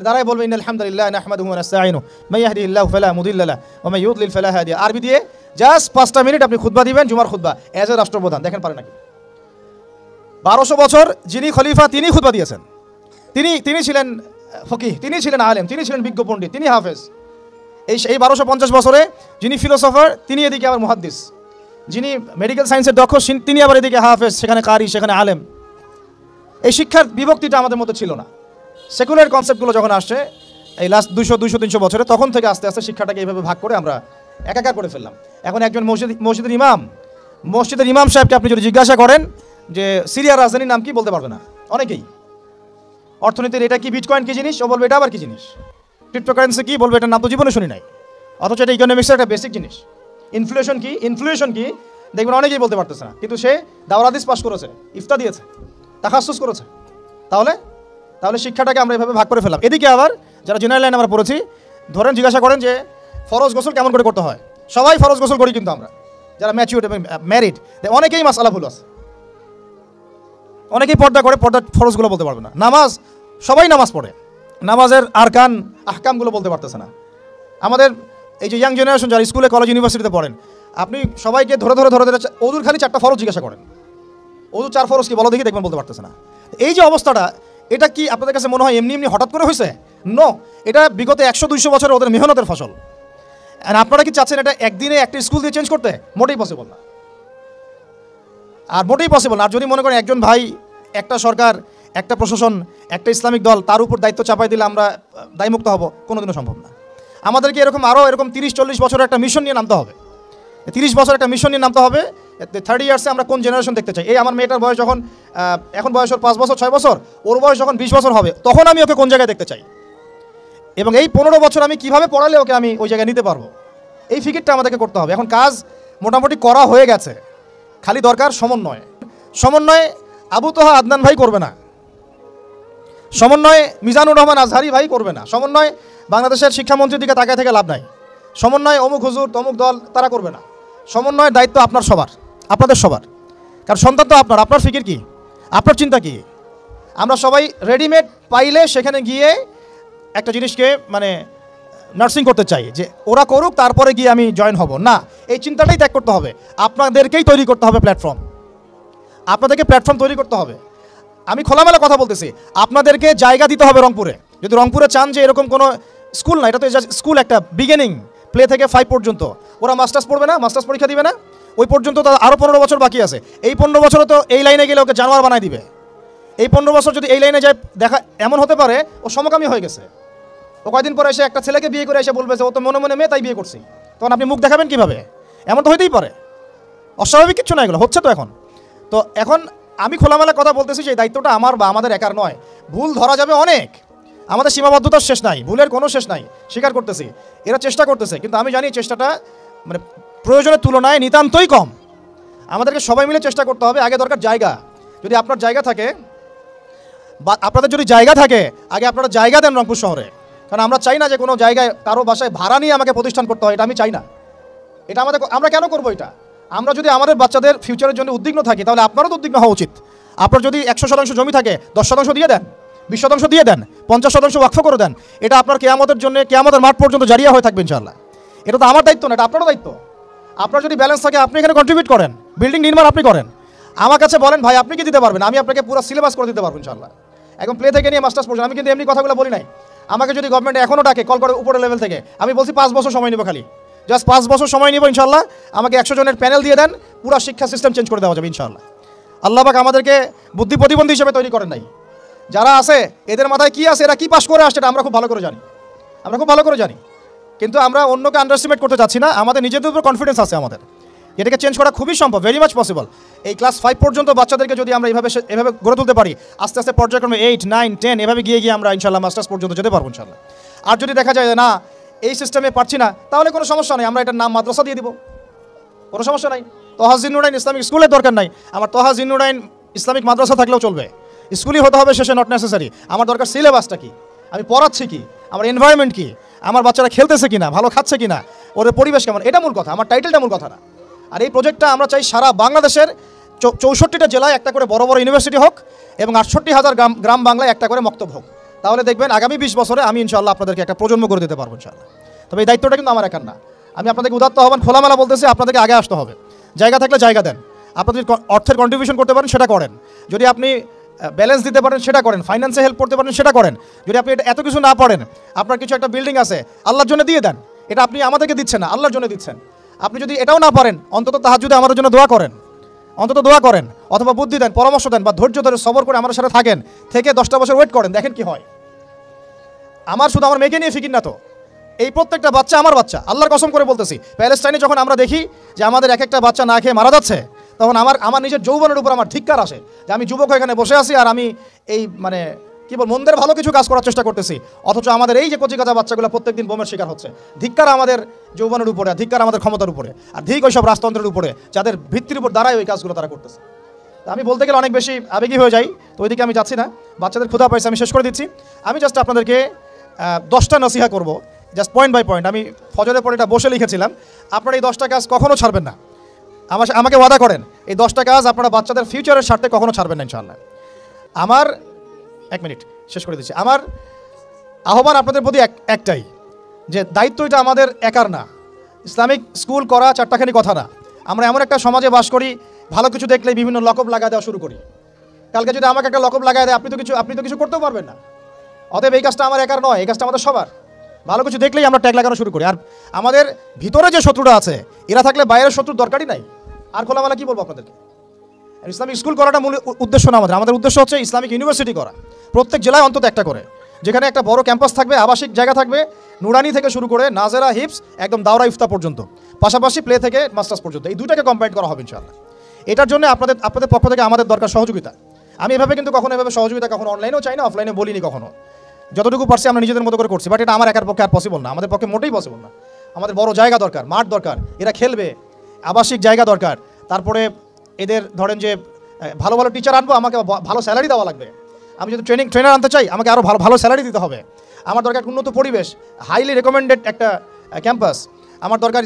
দাঁড়ায় বলবে ইন্নাল হামদুলিল্লাহ নাহমাদুহু ওয়া নাস্তাঈনুহু মান ইয়াহদিহিল্লাহু ফালা মুদিল্লা লাহু ওয়া মান ইউদ্লিল ফালা হাদিয়া। আরবি দিয়ে জাস্ট 5টা মিনিট আপনি খুতবা দিবেন, জুমার খুতবা, এজ এ রাষ্ট্রপ্রধান। দেখেন পারে নাকি? 1200 বছর যিনি খলিফা তিনি খুতবা দিয়েছেন, তিনি ছিলেন ফকিহ, তিনি ছিলেন আলেম, তিনি ছিলেন বিজ্ঞ পণ্ডিত, তিনি হাফেজ। এই 1250 বছরে যিনি ফিলোসফার, তিনি এদিকে আবার মুহাদ্দিস, যিনি মেডিকেল সায়েন্সের দক্ষ, তিনি আবার এদিকে হাফেজ, সেখানে কারি, সেখানে আলেম। এই শিক্ষার বিভক্তিটা আমাদের মধ্যে ছিল না। সেকুলার কনসেপ্টগুলো যখন আসছে এই লাস্ট 200-300 বছরে, তখন থেকে আস্তে আস্তে শিক্ষাটাকে এইভাবে ভাগ করে আমরা একাকার করে ফেললাম। এখন একজন মসজিদের ইমাম সাহেবকে আপনি যদি জিজ্ঞাসা করেন যে সিরিয়ার রাজধানীর নাম কি, বলতে পারবে না অনেকেই। অর্থনীতির এটা কি, বিটকয়েন কি জিনিস, ও বলবে এটা আবার কি জিনিস। ক্রিপ্টোকারেন্সি কি, বলবে এটার নাম তো জীবনে শুনি নাই, অথচ এটা ইকোনমিক্সের একটা বেসিক জিনিস। ইনফ্লেশন কি দেখবেন অনেকেই বলতে পারতেছে না, কিন্তু সে দাওরাদিস পাস করেছে, ইফতা দিয়েছে, তাখাসুস করেছে। তাহলে শিক্ষাটাকে আমরা এভাবে ভাগ করে ফেললাম। এদিকে আবার যারা জেনারেল লাইন আমরা পড়েছি, ধরেন জিজ্ঞাসা করেন যে ফরজ গোসল কেমন করে করতে হয়, সবাই ফরজ গোসল করি, কিন্তু আমরা যারা ম্যাচিউরড এবং ম্যারিড, অনেকেই মাসআলা ভুল আছে, অনেকেই পর্দা করে, পর্দার ফরজগুলো বলতে পারবে না। নামাজ, সবাই নামাজ পড়ে, নামাজের আরকান আহকামগুলো বলতে পারতেছে না। আমাদের এই যে ইয়াং জেনারেশন যারা স্কুলে, কলেজ, ইউনিভার্সিটিতে পড়েন, আপনি সবাইকে ধরে ওযুর খালি 4টা ফরজ জিজ্ঞাসা করেন, ওযুর 4 ফরজ কি বলো দেখি, দেখবেন বলতে পারতেছে না। এই যে অবস্থাটা, এটা কি আপনাদের কাছে মনে হয় এমনি হঠাৎ করে হয়েছে, নো, এটা বিগত 100-200 বছরের ওদের মেহনতের ফসল। আর আপনারা কি চাচ্ছেন এটা একদিনে একটা স্কুল দিয়ে চেঞ্জ করতে? মোটেই পসিবল না, আর মোটেই পসিবল না। আর যদি মনে করেন একজন ভাই, একটা সরকার, একটা প্রশাসন, একটা ইসলামিক দল তার উপর দায়িত্ব চাপাই দিলে আমরা দায়মুক্ত হব, কোনোদিনও সম্ভব না। আমাদেরকে এরকম আরও এরকম 30-40 বছরের একটা মিশন নিয়ে নামতে হবে। 30 বছর একটা মিশন নিয়ে নামতে হবে। 30 ইয়ার্সে আমরা কোন জেনারেশন দেখতে চাই। এই আমার মেয়েটার বয়স যখন, এখন বয়স ওর 5 বছর 6 বছর, ওর বয়স যখন 20 বছর হবে, তখন আমি ওকে কোন জায়গায় দেখতে চাই, এবং এই 15 বছর আমি কিভাবে পড়ালে ওকে আমি ওই জায়গায় নিতে পারবো, এই ফিকিরটা আমাদেরকে করতে হবে। এখন কাজ মোটামুটি করা হয়ে গেছে, খালি দরকার সমন্বয়। সমন্বয় আবু তোহা আদনান ভাই করবে না, সমন্বয় মিজানুর রহমান আজহারি ভাই করবে না, সমন্বয় বাংলাদেশের শিক্ষামন্ত্রীর দিকে তাকায় থেকে লাভ নাই, সমন্বয় অমুক হুজুর তমুক দল তারা করবে না। সমন্বয়ের দায়িত্ব আপনার সবার, আপনাদের সবার। কারণ সন্তান তো আপনার, আপনার ফিকির কি, আপনার চিন্তা কি? আমরা সবাই রেডিমেড পাইলে সেখানে গিয়ে একটা জিনিসকে মানে নার্সিং করতে চাই, যে ওরা করুক তারপরে গিয়ে আমি জয়েন হব না। এই চিন্তাটাই ত্যাগ করতে হবে। আপনাদেরকেই তৈরি করতে হবে প্ল্যাটফর্ম, আপনাদেরকে প্ল্যাটফর্ম তৈরি করতে হবে। আমি খোলামেলা কথা বলতেছি, আপনাদেরকে জায়গা দিতে হবে রংপুরে। যদি রংপুরে চান যে এরকম কোনো স্কুল না, এটা তো স্কুল একটা বিগিনিং, প্লে থেকে 5 পর্যন্ত। ওরা মাস্টার্স পড়বে না, মাস্টার্স পরীক্ষা দিবে না, ওই পর্যন্ত তো আরও 15 বছর বাকি আছে। এই 15 বছরে তো এই লাইনে গেলে ওকে জানোয়ার বানায় দিবে। এই 15 বছর যদি এই লাইনে যায়, দেখা এমন হতে পারে ও সমকামী হয়ে গেছে। ও কয়দিন পরে এসে একটা ছেলেকে বিয়ে করে এসে বলবে যে ও তো মনে মনে মেয়ে তাই বিয়ে করছি, তখন আপনি মুখ দেখাবেন কীভাবে? এমন তো হইতেই পারে, অস্বাভাবিক কিচ্ছু না, এগুলো হচ্ছে তো এখন। তো এখন আমি খোলামেলা কথা বলতেছি যে এই দায়িত্বটা আমার বা আমাদের একার নয়। ভুল ধরা যাবে অনেক, আমাদের সীমাবদ্ধতার শেষ নাই, ভুলের কোনো শেষ নাই, স্বীকার করতেছি। এরা চেষ্টা করতেছে, কিন্তু আমি জানি চেষ্টাটা মানে প্রয়োজনের তুলনায় নিতান্তই কম। আমাদেরকে সবাই মিলে চেষ্টা করতে হবে। আগে দরকার জায়গা। যদি আপনার জায়গা থাকে বা আপনাদের যদি জায়গা থাকে, আগে আপনারা জায়গা দেন রংপুর শহরে। কারণ আমরা চাই না যে কোনো জায়গায় কারো বাসায় ভাড়া নিয়ে আমাকে প্রতিষ্ঠান করতে হয়, এটা আমি চাই না। এটা আমরা কেন করবো এটা? আমরা যদি আমাদের বাচ্চাদের ফিউচারের জন্য উদ্বিগ্ন থাকি, তাহলে আপনারও তো উদ্বিগ্ন হওয়া উচিত। আপনার যদি 100% জমি থাকে, 10% দিয়ে দেন, 20% দিয়ে দেন, 50% ওয়াকফ করে দেন। এটা আপনার কেয়ামতের জন্য, কেয়ামতের মাঠ পর্যন্ত জারিয়া হয়ে থাকবে ইনশাআল্লাহ। এটা তো আমার দায়িত্ব না, এটা আপনারও দায়িত্ব। আপনার যদি ব্যালেন্স থাকে, আপনি এখানে কন্ট্রিবিউট করেন, বিল্ডিং নির্মাণ আপনি করেন। আমার কাছে বলেন ভাই আপনি কি দিতে পারবেন, আমি আপনাকে পুরো সিলেবাস করে দিতে পারবো ইনশাআল্লাহ। এখন প্লে থেকে নিয়ে মাস্টার্স পর্যন্ত। আমি কিন্তু এমনি কথাগুলো বলি নাই। আমাকে যদি গভর্নমেন্ট এখনও ডাকে, কল করে উপরের লেভেল থেকে, আমি বলছি 5 বছর সময় নেব, খালি জাস্ট 5 বছর সময় নিব ইনশাআল্লাহ। আমাকে 100 জনের প্যানেল দিয়ে দেন, পুরো শিক্ষা সিস্টেম চেঞ্জ করে দেওয়া যাবে ইনশাআল্লাহ। আল্লাহ পাক আমাদেরকে বুদ্ধি প্রতিবন্ধী হিসেবে তৈরি করেন নাই। যারা আছে এদের মাথায় কি আছে, এরা কি পাস করে আসছে, এটা আমরা খুব ভালো করে জানি, আমরা খুব ভালো করে জানি। কিন্তু আমরা অন্যকে আন্ডারএস্টিমেট করতে চাচ্ছি না। আমাদের নিজেদের উপর কনফিডেন্স আছে আমাদের, এটাকে চেঞ্জ করা খুবই সম্ভব, ভেরি মাচ পসিবল। এই ক্লাস 5 পর্যন্ত বাচ্চাদেরকে যদি আমরা এভাবে গড়ে তুলতে পারি, আস্তে আস্তে পর্যায়ক্রমে 8, 9, 10 এভাবে গিয়ে আমরা ইনশাআল্লাহ মাস্টার্স পর্যন্ত যেতে পারবো ইনশাআল্লাহ। আর যদি দেখা যায় না এই সিস্টেমে পারছি না, তাহলে কোনো সমস্যা নেই, আমরা এটার নাম মাদ্রাসা দিয়ে দিব, কোনো সমস্যা নাই। তোহা জিন্নুরাইন ইসলামিক স্কুলের দরকার নাই, আমার তোহা জিন্নুরাইন ইসলামিক মাদ্রাসা থাকলেও চলবে। স্কুলই হতে হবে শেষে, নট নেসেসারি। আমার দরকার সিলেবাসটা কি, আমি পড়াচ্ছি কি, আমার এনভায়রনমেন্ট কি, আমার বাচ্চারা খেলতেছে কিনা, ভালো খাচ্ছে কিনা, ওদের পরিবেশ কেমন, এটা মূল কথা, আমার টাইটেলটা মূল কথা না। আর এই প্রজেক্টটা আমরা চাই সারা বাংলাদেশের 64টা জেলায় একটা করে বড় বড় ইউনিভার্সিটি হোক, এবং 68,000 গ্রাম বাংলায় একটা করে মক্তব হোক। তাহলে দেখবেন আগামী 20 বছরে আমি ইনশাআল্লাহ আপনাদেরকে একটা প্রজন্ম করে দিতে পারবো ইনশাআল্লাহ। তবে এই দায়িত্বটা কিন্তু আমার একার না। আমি আপনাদেরকে উদাত্ত আহ্বান, খোলামেলা বলতেছি, আপনাদেরকে আগে আসতে হবে। জায়গা থাকলে জায়গা দেন, আপনাদের যদি অর্থের কন্ট্রিবিউশন করতে পারেন সেটা করেন, যদি আপনি ব্যালেন্স দিতে পারেন সেটা করেন, ফাইন্যান্সে হেল্প করতে পারেন সেটা করেন। যদি আপনি এত কিছু না পারেন, আপনার কিছু একটা বিল্ডিং আছে, আল্লাহর জন্য দিয়ে দেন। এটা আপনি আমাদেরকে দিচ্ছেন না, আল্লাহর জন্য দিচ্ছেন। আপনি যদি এটাও না পারেন, অন্তত তাহাজ্জুদে আমাদের জন্য দোয়া করেন, অন্তত দোয়া করেন, অথবা বুদ্ধি দেন, পরামর্শ দেন, বা ধৈর্য ধরে সবর করে আমাদের সাথে থাকেন, থেকে 10টা বছর ওয়েট করেন, দেখেন কি হয়। আমার শুধু আমার মেয়েকে নিয়ে ফিকির না তো, এই প্রত্যেকটা বাচ্চা আমার বাচ্চা, আল্লাহর কসম করে বলতেছি। প্যালেস্টাইনে যখন আমরা দেখি যে আমাদের এক একটা বাচ্চা না খেয়ে মারা যাচ্ছে, তখন আমার নিজের যৌবনের উপর আমার ধিক্কার আসে যে আমি যুবক এখানে বসে আছি, আর আমি এই মানে কি বল মন্দের ভালো কিছু কাজ করার চেষ্টা করতেছি, অথচ আমাদের এই যে কচিকাঁচা বাচ্চাগুলো প্রত্যেকদিন বোমের শিকার হচ্ছে। ধিক্কার আমাদের যৌবনের উপরে, ধিক্কার আমাদের ক্ষমতার উপরে, আর ধিক ওইসব রাজতন্ত্রের উপরে যাদের ভিত্তির উপর দাঁড়ায় ওই কাজগুলো তারা করতেছে। আমি বলতে গেলে অনেক বেশি আবেগী হয়ে যাই, তো ওইদিকে আমি যাচ্ছি না। বাচ্চাদের ক্ষুধা পাইছে, আমি শেষ করে দিচ্ছি। আমি জাস্ট আপনাদেরকে 10টা নসিহা করবো, জাস্ট পয়েন্ট বাই পয়েন্ট। আমি ফজরের পরে এটা বসে লিখেছিলাম। আপনারা এই 10টা কাজ কখনো ছাড়বেন না, আমাকে ওয়াদা করেন। এই 10টা কাজ আপনারা বাচ্চাদের ফিউচারের স্বার্থে কখনো ছাড়বেন না ইনশাআল্লাহ। আমার 1 মিনিট শেষ করে দিচ্ছি। আমার আহ্বান আপনাদের প্রতি একটাই, যে দায়িত্ব এটা আমাদের একার না। ইসলামিক স্কুল করা চারটাখানি কথা না। আমরা এমন একটা সমাজে বাস করি, ভালো কিছু দেখলে বিভিন্ন লকব লাগা দেওয়া শুরু করি। কালকে যদি আমাকে একটা লকব লাগায় দেয়, আপনি তো কিছু করতেও পারবেন না। অতএব এই কাজটা আমার একার নয়, এই কাজটা আমাদের সবার। ভালো কিছু দেখলেই আমরা ট্যাগ লাগানো শুরু করি। আর আমাদের ভিতরে যে শত্রুরা আছে এরা থাকলে বাইরের শত্রুর দরকারই নাই। আর খোলামেলা কি বলবো আপনাদেরকে। ইসলামিক স্কুল করাটা মূল উদ্দেশ্য না আমাদের। আমাদের উদ্দেশ্য হচ্ছে ইসলামিক ইউনিভার্সিটি করা, প্রত্যেক জেলায় অন্তত একটা করে, যেখানে একটা বড় ক্যাম্পাস থাকবে, আবাসিক জায়গা থাকবে, নুরানি থেকে শুরু করে নাজেরা, হিপস, একদম দাওরা ইফতা পর্যন্ত, পাশাপাশি প্লে থেকে মাস্টার্স পর্যন্ত, এই দুইটাকে কম্বাইন করা হবে ইনশাআল্লাহ। এটার জন্য আপনাদের পক্ষ থেকে আমাদের দরকার সহযোগিতা। আমি এভাবে কিন্তু কখনো এভাবে সহযোগিতা কখনো অনলাইনেও চাই না, অফলাইনে বলিনি কখনো। যতটুকু পারছি আমরা নিজেদের মতো করে করছি, বাট এটা আমার একার পক্ষে আর পসিবল না, আমাদের পক্ষে মোটেই পসিবল না। আমাদের বড় জায়গা দরকার, মাঠ দরকার, এরা খেলবে, আবাসিক জায়গা দরকার, তারপরে এদের ধরেন যে ভালো ভালো টিচার আনবো, আমাকে ভালো স্যালারি দেওয়া লাগবে। আমি যদি ট্রেনার আনতে চাই আমাকে আরও ভালো স্যালারি দিতে হবে। আমার দরকার উন্নত পরিবেশ, হাইলি রেকমেন্ডেড একটা ক্যাম্পাস। আমার দরকার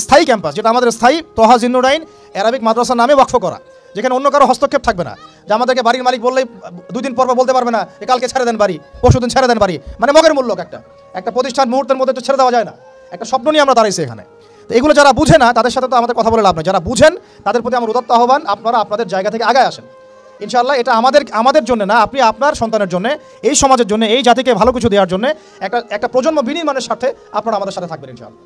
স্থায়ী ক্যাম্পাস, যেটা আমাদের স্থায়ী তোহা জিন্নুরাইন অ্যারাবিক মাদ্রাসা নামে ওয়াকফ করা, যেখানে অন্য কারো হস্তক্ষেপ থাকবে না। যে আমাদেরকে বাড়ির মালিক বললেই 2 দিন পর বলতে পারবে না কালকে ছেড়ে দেন বাড়ি, পরশু দিন ছেড়ে দেন বাড়ি, মানে মগের মূল্য একটা প্রতিষ্ঠান মুহূর্তের মধ্যে তো ছেড়ে দেওয়া যায় না। একটা স্বপ্ন নিয়ে আমরা দাঁড়াইছি এখানে। তো এগুলো যারা বুঝে না তাদের সাথে তো আমাদের কথা বলে লাভ নেই। যারা বুঝেন তাদের প্রতি আমার উদাত্ত আহ্বান, আপনারা আপনাদের জায়গা থেকে আগায় আসেন ইনশাআল্লাহ। এটা আমাদের জন্য না, আপনি আপনার সন্তানের জন্য, এই সমাজের জন্য, এই জাতিকে ভালো কিছু দেওয়ার জন্য একটা প্রজন্ম বিনির্মাণের স্বার্থে আপনারা আমাদের সাথে থাকবেন ইনশাআল্লাহ।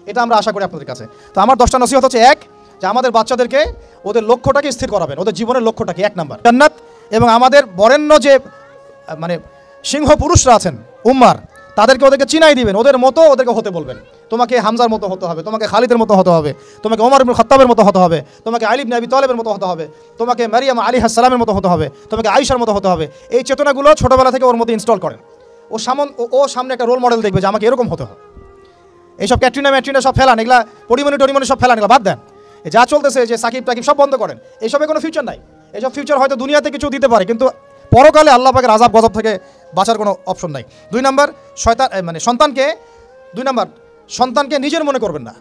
এটা আমরা আশা করি আপনাদের কাছে। তো আমার 10টা নসিহত হচ্ছে, এক, যে আমাদের বাচ্চাদেরকে ওদের লক্ষ্যটাকে স্থির করাবেন, ওদের জীবনের লক্ষ্যটাকে 1 নাম্বার জান্নাত। এবং আমাদের বরেণ্য যে মানে সিংহ পুরুষরা আছেন উম্মার, তাদেরকে ওদেরকে চিনাই দিবেন, ওদের মতো ওদেরকে হতে বলবেন। তোমাকে হামজার মতো হতে হবে, তোমাকে খালিদের মতো হতে হবে, তোমাকে ওমর ইবনে খাত্তাবের মতো হতে হবে, তোমাকে আলী ইবনে আবি তালেবের মতো হতে হবে, তোমাকে মারিয়াম আলাইহিস সালামের মতো হতে হবে, তোমাকে আয়েশার মতো হতে হবে। এই চেতনাগুলো ছোটবেলা থেকে ওর মধ্যে ইনস্টল করেন। ও সামনে একটা রোল মডেল দেখবে যে আমাকে এরকম হতে হবে। এইসব ক্যাটরিনা সব ফেলান, এগুলা পরিমণি সব ফেলান, এগুলো বাদ দেন। যা চলতেছে যে সাকিব টাকিব সব বন্ধ করেন, এইসবে কোনো ফিউচার নাই। এইসব ফিউচার হয়তো দুনিয়াতে কিছু দিতে পারে, কিন্তু পরকালে আল্লাহ পাকের আযাব গজব থেকে বাঁচার কোনো অপশন নাই। 2 নাম্বার, সন্তানকে নিজের মনে করবেন না।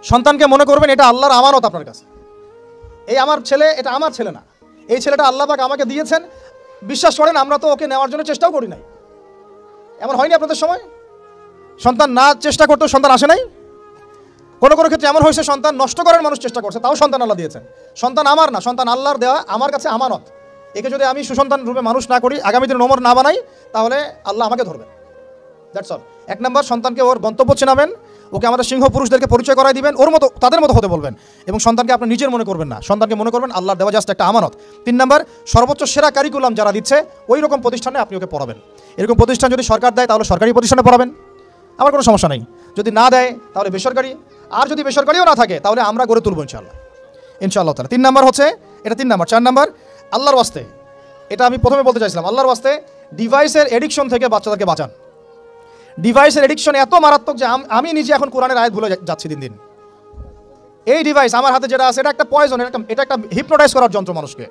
সন্তানকে মনে করবেন এটা আল্লাহর আমানত আপনার কাছে। এই আমার ছেলে, এটা আমার ছেলে না, এই ছেলেটা আল্লাহ পাক আমাকে দিয়েছেন। বিশ্বাস করেন আমরা তো ওকে নেওয়ার জন্য চেষ্টাও করি নাই। এমন হয়নি আপনাদের সময়? সন্তান না চেষ্টা করতেও সন্তান আসে নাই? কোনো ক্ষেত্রে এমন হয়েছে সন্তান নষ্ট করার মানুষ চেষ্টা করছে, তাও সন্তান আল্লাহ দিয়েছেন। সন্তান আমার না, সন্তান আল্লাহর দেওয়া, আমার কাছে আমানত। একে যদি আমি সুসন্তান রূপে মানুষ না করি, আগামী দিনে ওমর না বানাই, তাহলে আল্লাহ আমাকে ধরবেন। That's all. 1 নাম্বার, সন্তানকে ওর গন্তব্য চেনাবেন, ওকে আমাদের সিংহ পুরুষদেরকে পরিচয় করাই দিবেন, ওর মতো তাদের মতো হতে বলবেন। এবং সন্তানকে আপনি নিজের মনে করবেন না, সন্তানকে মনে করবেন আল্লাহর দেওয়া জাস্ট একটা আমানত। 3 নাম্বার, সর্বোচ্চ সেরা কারিকুলাম যারা দিচ্ছে ওই রকম প্রতিষ্ঠানে আপনি ওকে পড়াবেন। এরকম প্রতিষ্ঠান যদি সরকার দেয় তাহলে সরকারি প্রতিষ্ঠানে পড়াবেন, আমার কোনো সমস্যা নেই। যদি না দেয় তাহলে বেসরকারি, আর যদি বেসরকারিও না থাকে তাহলে আমরা গড়ে তুলব ইনশাআল্লাহ তাআলা। 3 নাম্বার হচ্ছে এটা 3 নাম্বার। 4 নাম্বার, আল্লাহর ওয়াস্তে, এটা আমি প্রথমে বলতে চাইছিলাম, আল্লাহর ওয়াস্তে ডিভাইসের এডিকশন থেকে বাচ্চাদেরকে বাঁচান। ডিভাইসের এডিকশন এত মারাত্মক যে আমি নিজে এখন কোরআনের আয়াত ভুলে যাচ্ছি দিন দিন। এই ডিভাইস আমার হাতে যেটা আছে এটা একটা পয়জন, এটা একটা হিপনোটাইজ করার যন্ত্র মানুষকে।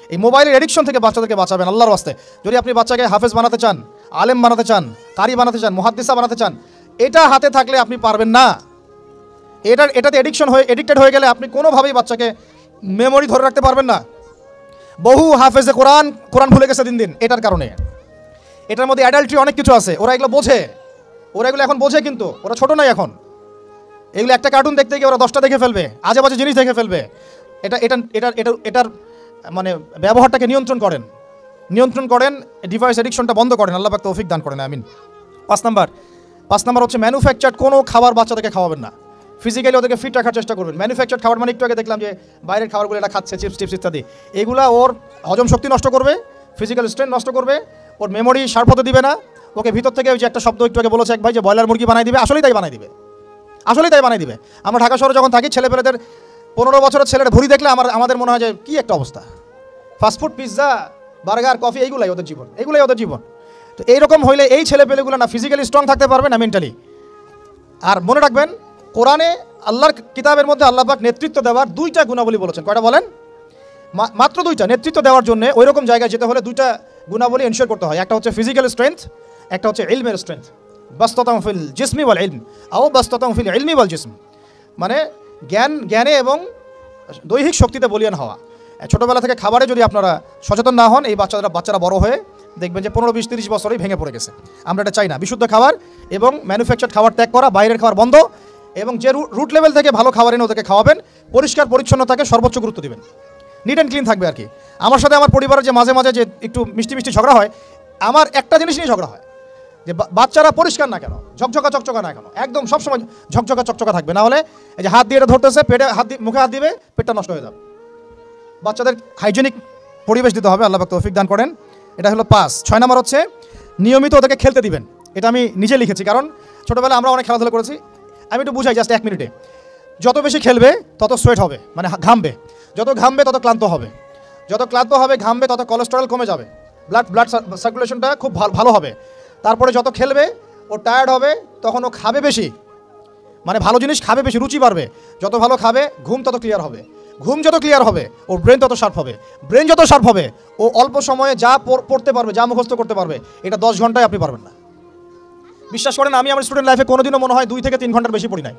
এই মোবাইলের এডিকশন থেকে বাচ্চাদেরকে বাঁচাবেন আল্লাহর ওয়াস্তে। যদি আপনি বাচ্চাকে হাফেজ বানাতে চান, আলেম বানাতে চান, কারি বানাতে চান, মুহাদ্দিসা বানাতে চান, এটা হাতে থাকলে আপনি পারবেন না। এটাতে এডিক্টেড হয়ে গেলে আপনি কোনোভাবেই বাচ্চাকে মেমোরি ধরে রাখতে পারবেন না। বহু হাফেজে কোরআন ভুলে গেছে দিন দিন এটার কারণে। এটার মধ্যে অ্যাডাল্ট্রি অনেক কিছু আছে, ওরা এগুলো বোঝে, এখন বোঝে, কিন্তু ওরা ছোট নাই এখন। এগুলো একটা কার্টুন দেখতে গিয়ে ওরা 10টা দেখে ফেলবে, আজে বাজে জিনিস দেখে ফেলবে। এটার মানে ব্যবহারটাকে নিয়ন্ত্রণ করেন, ডিভাইস এডিকশনটা বন্ধ করেন, আল্লাহ পাক তৌফিক দান করেন, আমিন। 5 নাম্বার হচ্ছে ম্যানুফ্যাকচার্ড কোনো খাবার বাচ্চাদেরকে খাওয়াবেন না। ফিজিক্যালি ওদেরকে ফিট রাখার চেষ্টা করবেন। ম্যানুফ্যাকচার্ড খাবার মানে একটু আগে দেখলাম যে বাইরের খাবারগুলো এটা খাচ্ছে, চিপস ইত্যাদি, এগুলা ওর হজম শক্তি নষ্ট করবে, ফিজিক্যাল স্ট্রেন্থ নষ্ট করবে, ওর মেমোরি শার্প হতে দিবে না। ওকে ভিতর থেকে ওই যে একটা শব্দ একটু আগে বলেছে এক ভাই, যে ব্রয়লার মুরগি বানাই দিবে, আসলেই তাই বানাই দিবে। আমরা ঢাকা শহরে যখন থাকি, ছেলেপেলেদের 15 বছরের ছেলের ভুঁড়ি দেখলে আমাদের মনে হয় যে কী একটা অবস্থা। ফাস্টফুড, পিৎজা, বার্গার, কফি, এইগুলাই ওদের জীবন। তো এইরকম হইলে এই ছেলেপেলেগুলো না ফিজিক্যালি স্ট্রং থাকতে পারবে না মেন্টালি। আর মনে রাখবেন, কোরআনে আল্লাহর কিতাবের মধ্যে আল্লাহ পাক নেতৃত্ব দেওয়ার 2টা গুণাবলী বলেছেন। কয়টা বলেন? মাত্র 2টা। নেতৃত্ব দেওয়ার জন্য ওই রকম জায়গায় যেতে হলে 2টা গুণাবলী এনশিওর করতে হয়। একটা হচ্ছে ফিজিক্যাল স্ট্রেংথ, একটা হচ্ছে ইলমের স্ট্রেংথ। বাস্তাতাম ফিল জিসমি ওয়াল ইলম আও বাস্তাতাম ফিল ইলমি ওয়াল জিসম, মানে জ্ঞানে এবং দৈহিক শক্তিতে বলিয়ান হওয়া। ছোটোবেলা থেকে খাবারে যদি আপনারা সচেতন না হন, এই বাচ্চারা বড় হয়ে দেখবেন যে 15, 20, 30 বছরেই ভেঙে পড়ে গেছে। আমরা এটা চাই না। বিশুদ্ধ খাবার এবং ম্যানুফ্যাকচার্ড খাবার ত্যাগ করা, বাইরের খাবার বন্ধ, এবং যে রুট লেভেল থেকে ভালো খাবার এনে ওদেরকে খাওয়াবেন। পরিষ্কার পরিচ্ছন্নতাকে সর্বোচ্চ গুরুত্ব দিবেন, নিট অ্যান্ড ক্লিন থাকবে আর কি। আমার সাথে আমার পরিবারের যে মাঝে মাঝে যে একটু মিষ্টি ঝগড়া হয়, আমার একটা জিনিস নিয়ে ঝগড়া হয় যে বাচ্চারা পরিষ্কার না কেন, ঝকঝকা চকচকা না কেন, একদম সবসময় ঝকঝকা চকচকা থাকবে, না হলে এই যে হাত দিয়ে এটা ধরতেছে, পেটে হাত দিয়ে মুখে হাত দিবে, পেটটা নষ্ট হয়ে যাবে। বাচ্চাদের হাইজেনিক পরিবেশ দিতে হবে, আল্লাহ পাক তৌফিক দান করেন। এটা হলো 5। 6 নম্বর হচ্ছে নিয়মিত ওদেরকে খেলতে দিবেন। এটা আমি নিজে লিখেছি, কারণ ছোটোবেলায় আমরা অনেক খেলাধুলা করেছি। আমি একটু বুঝাই জাস্ট 1 মিনিটে। যত বেশি খেলবে তত সোয়েট হবে, মানে ঘামবে, যত ঘামবে তত ক্লান্ত হবে, যত ক্লান্ত হবে ঘামবে তত কোলেস্টেরল কমে যাবে, ব্লাড সার্কুলেশনটা খুব ভালো হবে। তারপরে যত খেলবে ও টায়ার্ড হবে, তখন ও খাবে বেশি, মানে ভালো জিনিস খাবে বেশি, রুচি বাড়বে। যত ভালো খাবে ঘুম তত ক্লিয়ার হবে, ঘুম যত ক্লিয়ার হবে ওর ব্রেন তত শার্প হবে, ব্রেন যত শার্প হবে ও অল্প সময়ে যা পড়তে পারবে, যা মুখস্থ করতে পারবে, এটা 10 ঘন্টায় আপনি পারবেন না। বিশ্বাস করেন, আমি আমার স্টুডেন্ট লাইফে কোনোদিনও মনে হয় 2 থেকে 3 ঘন্টার বেশি পড়ি নাই,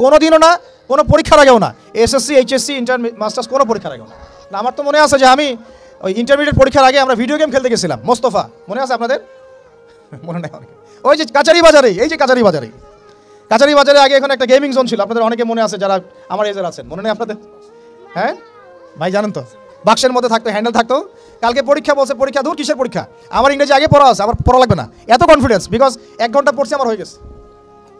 কোনোদিনও না, কোনো পরীক্ষার আগেও না, এসএসসি এইচএসসি ইন্টার মাস্টার্স কোনো পরীক্ষার আগেও না। আমার তো মনে আছে যে আমি ওই ইন্টারমিডিয়েট পরীক্ষার আগে আমরা ভিডিও গেম খেলতে গেছিলাম মোস্তফা, মনে আছে আপনাদের? মনে নেই অনেকে। ওই যে কাচারি বাজারে, এই যে কাচারি বাজারে আগে এখানে একটা গেমিং জোন ছিল, আপনাদের অনেকে মনে আছে যারা আমার এজের আছেন, মনে নেই আপনাদের? হ্যাঁ ভাই জানেন তো, বাক্সের মধ্যে থাকতো, হ্যান্ডেল থাকতো। কালকে পরীক্ষা বলছে, পরীক্ষা দূর, কিসের পরীক্ষা, আমার ইংরেজি আগে পড়া আছে, আমার পড়া লাগবে না, এত কনফিডেন্স, বিকজ 1 ঘন্টা পড়ছি আমার হয়ে গেছে।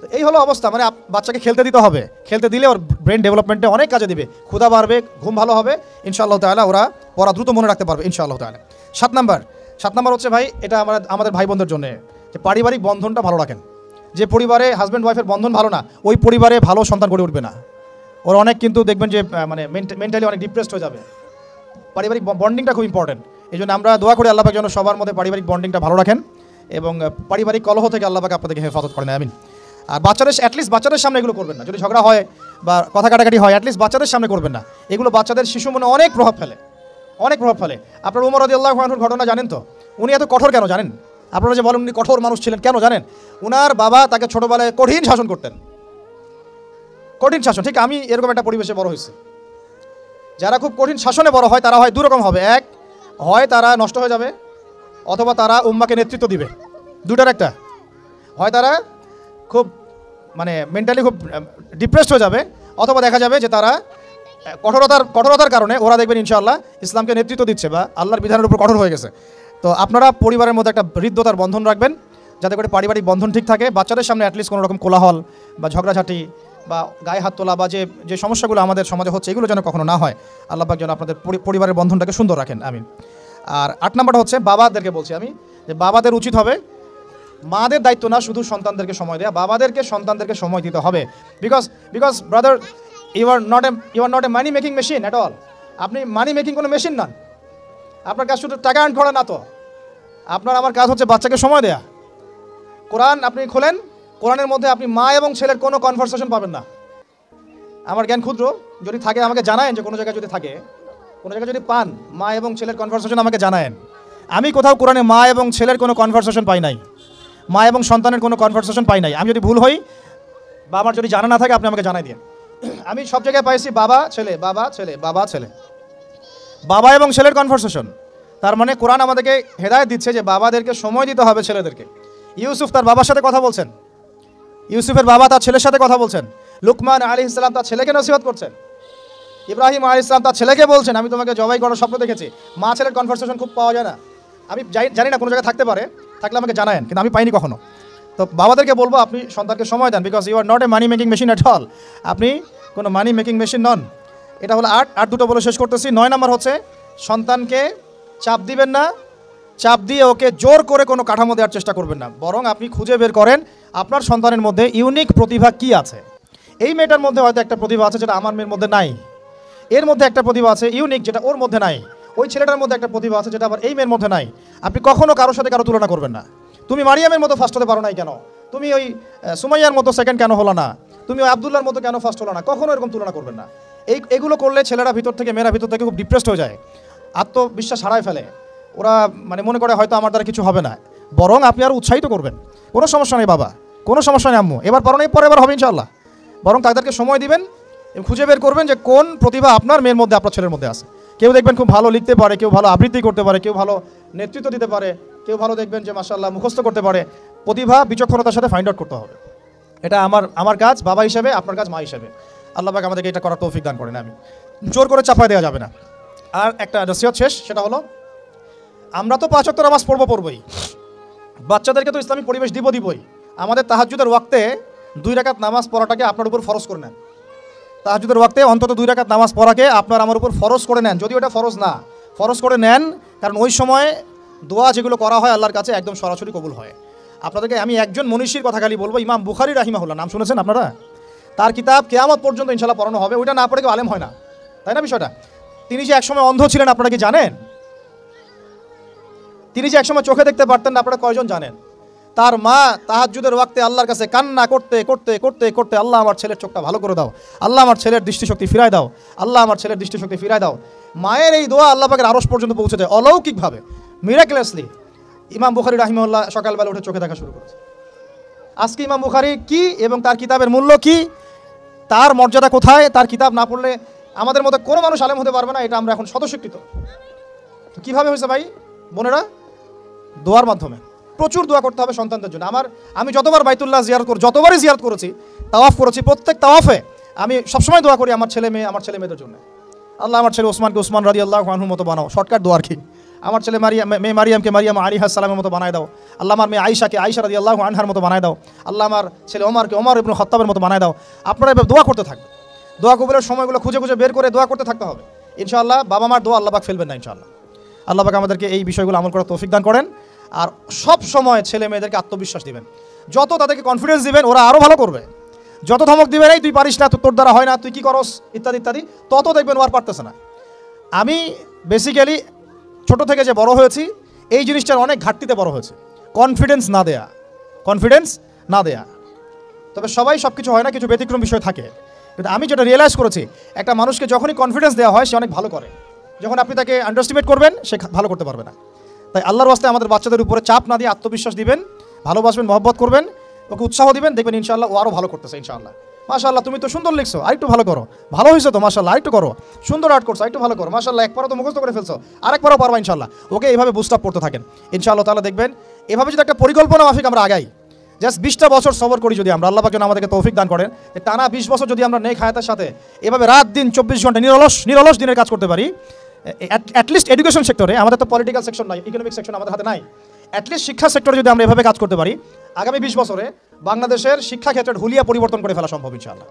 তো এই হলো অবস্থা, মানে বাচ্চাকে খেলতে দিতে হবে, খেলতে দিলে ওর ব্রেন ডেভেলপমেন্টে অনেক কাজে দিবে, ক্ষুধা বাড়বে, ঘুম ভালো হবে, ইনশাআল্লাহ তাআলা ওরা পড়া দ্রুত মনে রাখতে পারবে ইনশাআল্লাহ তাআলা। 7 নাম্বার হচ্ছে ভাই, এটা আমাদের ভাই বোনদের জন্য, যে পারিবারিক বন্ধনটা ভালো রাখেন। যে পরিবারে হাজব্যান্ড ওয়াইফের বন্ধন ভালো না, ওই পরিবারে ভালো সন্তান গড়ে উঠবে না। ওর অনেক কিন্তু দেখবেন যে মানে মেন্টালি অনেক ডিপ্রেসড হয়ে যাবে। পারিবারিক বন্ডিংটা খুব ইম্পর্টেন্ট। এই জন্য আমরা দোয়া করি আল্লাহ পাক যেন সবার মধ্যে পারিবারিক বন্ডিংটা ভালো রাখেন এবং পারিবারিক কলহ থেকে আল্লাহ পাক আপনাদেরকে হেফাজত করেন, আমিন। আর অ্যাটলিস্ট বাচ্চাদের সামনে এগুলো করবেন না, যদি ঝগড়া হয় বা কথা কাটাকাটি হয় অ্যাটলিস্ট বাচ্চাদের সামনে করবেন না। এগুলো বাচ্চাদের শিশু মনে অনেক প্রভাব ফেলে। আপনার উমর রাদিয়াল্লাহু আনহুর ঘটনা জানেন তো? উনি এত কঠোর কেন জানেন? আপনারা যে বলেন উনি কঠোর মানুষ ছিলেন, কেন জানেন? উনার বাবা তাকে ছোটোবেলায় কঠিন শাসন করতেন, কঠিন শাসন। ঠিক আমি এরকম একটা পরিবেশে বড় হয়েছি। যারা খুব কঠিন শাসনে বড় হয় তারা হয় দুরকম হবে, এক হয় তারা নষ্ট হয়ে যাবে, অথবা তারা উম্মাকে নেতৃত্ব দিবে, দুটার একটা। হয় তারা খুব মানে মেন্টালি খুব ডিপ্রেসড হয়ে যাবে, অথবা দেখা যাবে যে তারা কঠোরতার কারণে ওরা দেখবেন ইনশাআল্লাহ ইসলামকে নেতৃত্ব দিচ্ছে বা আল্লাহর বিধানের উপর কঠোর হয়ে গেছে। তো আপনারা পরিবারের মধ্যে একটা হৃদ্যতার বন্ধন রাখবেন, যাতে করে পারিবারিক বন্ধন ঠিক থাকে। বাচ্চাদের সামনে অ্যাটলিস্ট কোনো রকম কোলাহল বা ঝগড়াঝাটি বা গায়ে হাত তোলা বা যে সমস্যাগুলো আমাদের সমাজে হচ্ছে এগুলো যেন কখনো না হয়। আল্লাহ পাক যেন আপনাদের পরিবারের বন্ধনটাকে সুন্দর রাখেন, আমিন। আর 8 নাম্বারটা হচ্ছে বাবাদেরকে বলছি আমি, যে বাবাদের উচিত হবে মাদের দায়িত্ব না শুধু সন্তানদেরকে সময় দেওয়া, সন্তানদেরকে সময় দিতে হবে। Because brother, you are not a money making machine at all. আপনি মানি মেকিং কোনো মেশিন নন। আপনার কাজ শুধু টাকা আর্ন করা না, তো আমার কাজ হচ্ছে বাচ্চাকে সময় দেয়া। কোরআন আপনি খোলেন, কোরআনের মধ্যে আপনি মা এবং ছেলের কোনো কনভারসেশন পাবেন না। আমার জ্ঞান ক্ষুদ্র, যদি থাকে আমাকে জানায়েন, যে কোনো জায়গায় যদি থাকে, কোনো জায়গায় যদি পান মা এবং ছেলের কনভারসেশন আমাকে জানায়েন। আমি কোথাও কোরআনে মা এবং ছেলের কোনো কনভারসেশন পাই নাই, মা এবং সন্তানের কোনো কনভারসেশন পাই নাই। আমি যদি ভুল হই বা আমার যদি জানা না থাকে আপনি আমাকে জানাই দিন। আমি সব জায়গায় পাইছি বাবা ছেলে, বাবা ছেলে, বাবা ছেলে, বাবা এবং ছেলের কনভারসেশন। তার মানে কোরআন আমাদেরকে হেদায়েত দিচ্ছে যে বাবাদেরকে সময় দিতে হবে ছেলেদেরকে। ইউসুফ তার বাবার সাথে কথা বলছেন, ইউসুফের বাবা তার ছেলের সাথে কথা বলছেন, লুকমান আলাইহিস সালাম তার ছেলেকে নসিহত করছেন, ইব্রাহিম আলাইহিস সালাম তার ছেলেকে বলছেন আমি তোমাকে জবাই করার স্বপ্ন দেখেছি। মা ছেলের কনভারসেশন খুব পাওয়া যায় না। আমি জানি না কোনো জায়গায় থাকতে পারে, থাকলে আমাকে জানায়েন, কিন্তু আমি পাইনি কখনো। তো বাবাদেরকে বলবো আপনি সন্তানকে সময় দেন, because you are not a money making machine at all. আপনি কোনো মানি মেকিং মেশিন নন। এটা হলো 8 দুটো বলে শেষ করতেছি। 9 নাম্বার হচ্ছে সন্তানকে চাপ দিবেন না, চাপ দিয়ে ওকে জোর করে কোনো কাঠামো দেওয়ার চেষ্টা করবেন না, বরং আপনি খুঁজে বের করেন আপনার সন্তানের মধ্যে ইউনিক প্রতিভা কি আছে। এই মেয়েটার মধ্যে হয়তো একটা প্রতিভা আছে যেটা আমার মেয়ের মধ্যে নাই, এর মধ্যে একটা প্রতিভা আছে ইউনিক যেটা ওর মধ্যে নাই, ওই ছেলেটার মধ্যে একটা প্রতিভা আছে যেটা আবার এই মেয়ের মধ্যে নাই। আপনি কখনো কারোর সাথে কারো তুলনা করবেন না। তুমি মারিয়ামের মতো ফার্স্ট হতে পারো নাই কেন, তুমি ওই সুমাইয়ার মতো সেকেন্ড কেন হলো না, তুমি ওই আব্দুল্লাহর মতো কেন ফার্স্ট হলো না, কখনো এরকম তুলনা করবেন না। এগুলো করলে ছেলেরা ভিতর থেকে, মেয়েরা ভিতর থেকে খুব ডিপ্রেসড হয়ে যায়, আত্মবিশ্বাস হারায় ফেলে। ওরা মানে মনে করে হয়তো আমার দ্বারা কিছু হবে না, বরং আপনি আরও উৎসাহিত করবেন, কোনো সমস্যা নেই বাবা, কোনো সমস্যা নেই আম্মু, এবার পারো না পরে এবার হবে ইনশাআল্লাহ। বরং তাদেরকে সময় দিবেন এবং খুঁজে বের করবেন যে কোন প্রতিভা আপনার মেয়ের মধ্যে, আপনার ছেলের মধ্যে আছে। কেউ দেখবেন খুব ভালো লিখতে পারে, কেউ ভালো আবৃত্তি করতে পারে, কেউ ভালো নেতৃত্ব দিতে পারে, কেউ ভালো দেখবেন যে মাশাআল্লাহ মুখস্থ করতে পারে। প্রতিভা বিচক্ষণতার সাথে ফাইন্ড আউট করতে হবে। এটা আমার কাজ বাবা হিসেবে, আপনার কাজ মা হিসেবে। আল্লাহ পাক আমাদেরকে এটা করার তৌফিক দান করেন, আমি জোর করে চাপায় দেওয়া যাবে না। আর একটা নসিহত শেষ, সেটা হলো আমরা তো 5 ওয়াক্ত নামাজ পড়বই, বাচ্চাদেরকে তো ইসলামিক পরিবেশ দিবই। আমাদের তাহাজ্জুদের ওয়াক্তে 2 রাকাত নামাজ পড়াটাকে আপনার উপর ফরজ করে নেন। তাহাজ্জুদের ওয়াক্তে অন্তত 2 রাকাত নামাজ পড়াকে আপনার আমার উপর ফরজ করে নেন, যদি ওটা ফরজ না, ফরজ করে নেন। কারণ ওই সময় দোয়া যেগুলো করা হয় আল্লাহর কাছে একদম সরাসরি কবুল হয়। আপনাদেরকে আমি একজন মনীষীর কথা খালি বলবো, ইমাম বুখারী রাহিমাহুল্লাহ, নাম শুনেছেন আপনারা? তার কিতাব কিয়ামত পর্যন্ত ইনশাআল্লাহ পড়ানো হবে, ওইটা না পড়ে কেউ আলেম হয় না, তাই না বিষয়টা? তিনি যে একসময় অন্ধ ছিলেন আপনারা কি জানেন? তিনি যে একসময় চোখে দেখতে পারতেন না, আপনারা কয়জন জানেন? তার মা তাহাজ্জুদের ওয়াক্তে আল্লাহর কাছে কান্না করতে করতে করতে করতে, আল্লাহ আমার ছেলের চোখটা ভালো করে দাও, আল্লাহ আমার ছেলের দৃষ্টিশক্তি ফিরায় দাও, আল্লাহ আমার ছেলের দৃষ্টিশক্তি ফিরায় দাও। মায়ের এই দোয়া আল্লাহ পাকের আরশ পর্যন্ত পৌঁছে যায় অলৌকিকভাবে, মিরাকুলাসলি। ইমাম বুখারী রাহিমাহুল্লাহ সকালবেলা উঠে চোখে দেখা শুরু করেছে। আজকে ইমাম বুখারী কি এবং তার কিতাবের মূল্য কি, তার মর্যাদা কোথায়, তার কিতাব না পড়লে আমাদের মধ্যে কোনো মানুষ আলেম হতে পারবে না, এটা আমরা এখন স্বতঃস্বীকৃত। তো কীভাবে হয়েছে ভাই বোনেরা? দোয়ার মাধ্যমে। প্রচুর দোয়া করতে হবে সন্তানদের জন্য। আমি যতবার বাইতুল্লাহ যতবারই জিয়ারত করেছি, তাওয়াফ করেছি, প্রত্যেক তাওয়াফে আমি সবসময় দোয়া করি আমার ছেলে মেয়েদের জন্য। আল্লাহ আমার ছেলে ওসমানকে ওসমান রাদিয়াল্লাহু আনহুর মতো বানাও, শর্টকাট দোয়ার কি। আমার ছেলে মেয়ে মারিয়ামকে মারিয়াম আলাইহিস সালামের মতো বানায় দাও। আল্লাহ আমার মেয়ে আয়েশাকে আয়েশা রাদিয়াল্লাহু আনহার মতো বানায় দাও। আল্লাহ আমার ছেলে ওমরকে ওমর ইবনে খাত্তাবের মতো বানায় দাও। আপনারা এভাবে দোয়া করতে থাকবেন। দোয়া কবুলের সময়গুলো খুঁজে খুঁজে বের করে দোয়া করতে থাকতে হবে ইনশাআল্লাহ। বাবা মার দোয়া আল্লাহ পাক ফেলবেন না ইনশাআল্লাহ। আল্লাহ পাক আমাদেরকে এই বিষয়গুলো আমল করার তৌফিক দান করেন। আর সব সময় ছেলে মেয়েদেরকে আত্মবিশ্বাস দিবেন। যত তাদেরকে কনফিডেন্স দিবেন ওরা আরও ভালো করবে। যত ধমক দিবেন এই তুই পারিস না, তোর দ্বারা হয় না, তুই কী করস, ইত্যাদি ইত্যাদি, তত দেখবেন ও আর পারতেছে না। আমি বেসিক্যালি ছোট থেকে যে বড় হয়েছি এই জিনিসটার অনেক ঘাটতিতে বড় হয়েছে, কনফিডেন্স না দেয়া। তবে সবাই সব কিছু হয় না, কিছু ব্যতিক্রম বিষয় থাকে। কিন্তু আমি যেটা রিয়েলাইজ করেছি, একটা মানুষকে যখনই কনফিডেন্স দেওয়া হয় সে অনেক ভালো করে। যখন আপনি তাকে আন্ডারস্টিমেট করবেন সে ভালো করতে পারবে না। তাই আল্লাহর ওয়াস্তে আমাদের বাচ্চাদের উপরে চাপ না দিয়ে আত্মবিশ্বাস দিবেন, ভালোবাসবেন, মহব্বত করবেন, ওকে উৎসাহ দিবেন, দেখবেন ইনশাআল্লাহ ও আরও ভালো করতেছে ইনশাআল্লাহ। মাশাআল্লাহ তুমি তো সুন্দর লিখছো, আরেকটু ভালো করো, ভালো হয়েছে তো মাশাআল্লাহ, আরেকটু করো, সুন্দর আর্ট করছো, আরেকটু ভালো করো, মাশাআল্লাহ একবারও তো মুখস্থ করে ফেলছো, আরেকবারও পারবা ইনশাআল্লাহ। ওকে এইভাবে বুস্ট আপ করতে থাকেন ইনশাআল্লাহ তাআলা। দেখবেন এভাবে যদি একটা পরিকল্পনা মাফিক আমরা আগাই, জাস্ট 20টা বছর সবর করি যদি আমরা, আল্লাহ পাক যেন আমাদেরকে তৌফিক দান করেন যে টানা 20 বছর যদি আমরা নেক হায়াতের সাথে এভাবে রাত দিন 24 ঘন্টা নিরলস দিনের কাজ করতে পারি, অ্যাটলিস্ট এডুকেশন সেক্টরে, আমাদের তো পলিটিক্যাল সেকশন নাই, ইকোনমিক সেকশন আমাদের হাতে নাই, অ্যাটলিস্ট শিক্ষা সেক্টরে যদি আমরা এভাবে কাজ করতে পারি, আগামী 20 বছরে বাংলাদেশের শিক্ষা ক্ষেত্রের হুলিয়া পরিবর্তন করে ফেলা সম্ভব ইনশাআল্লাহ।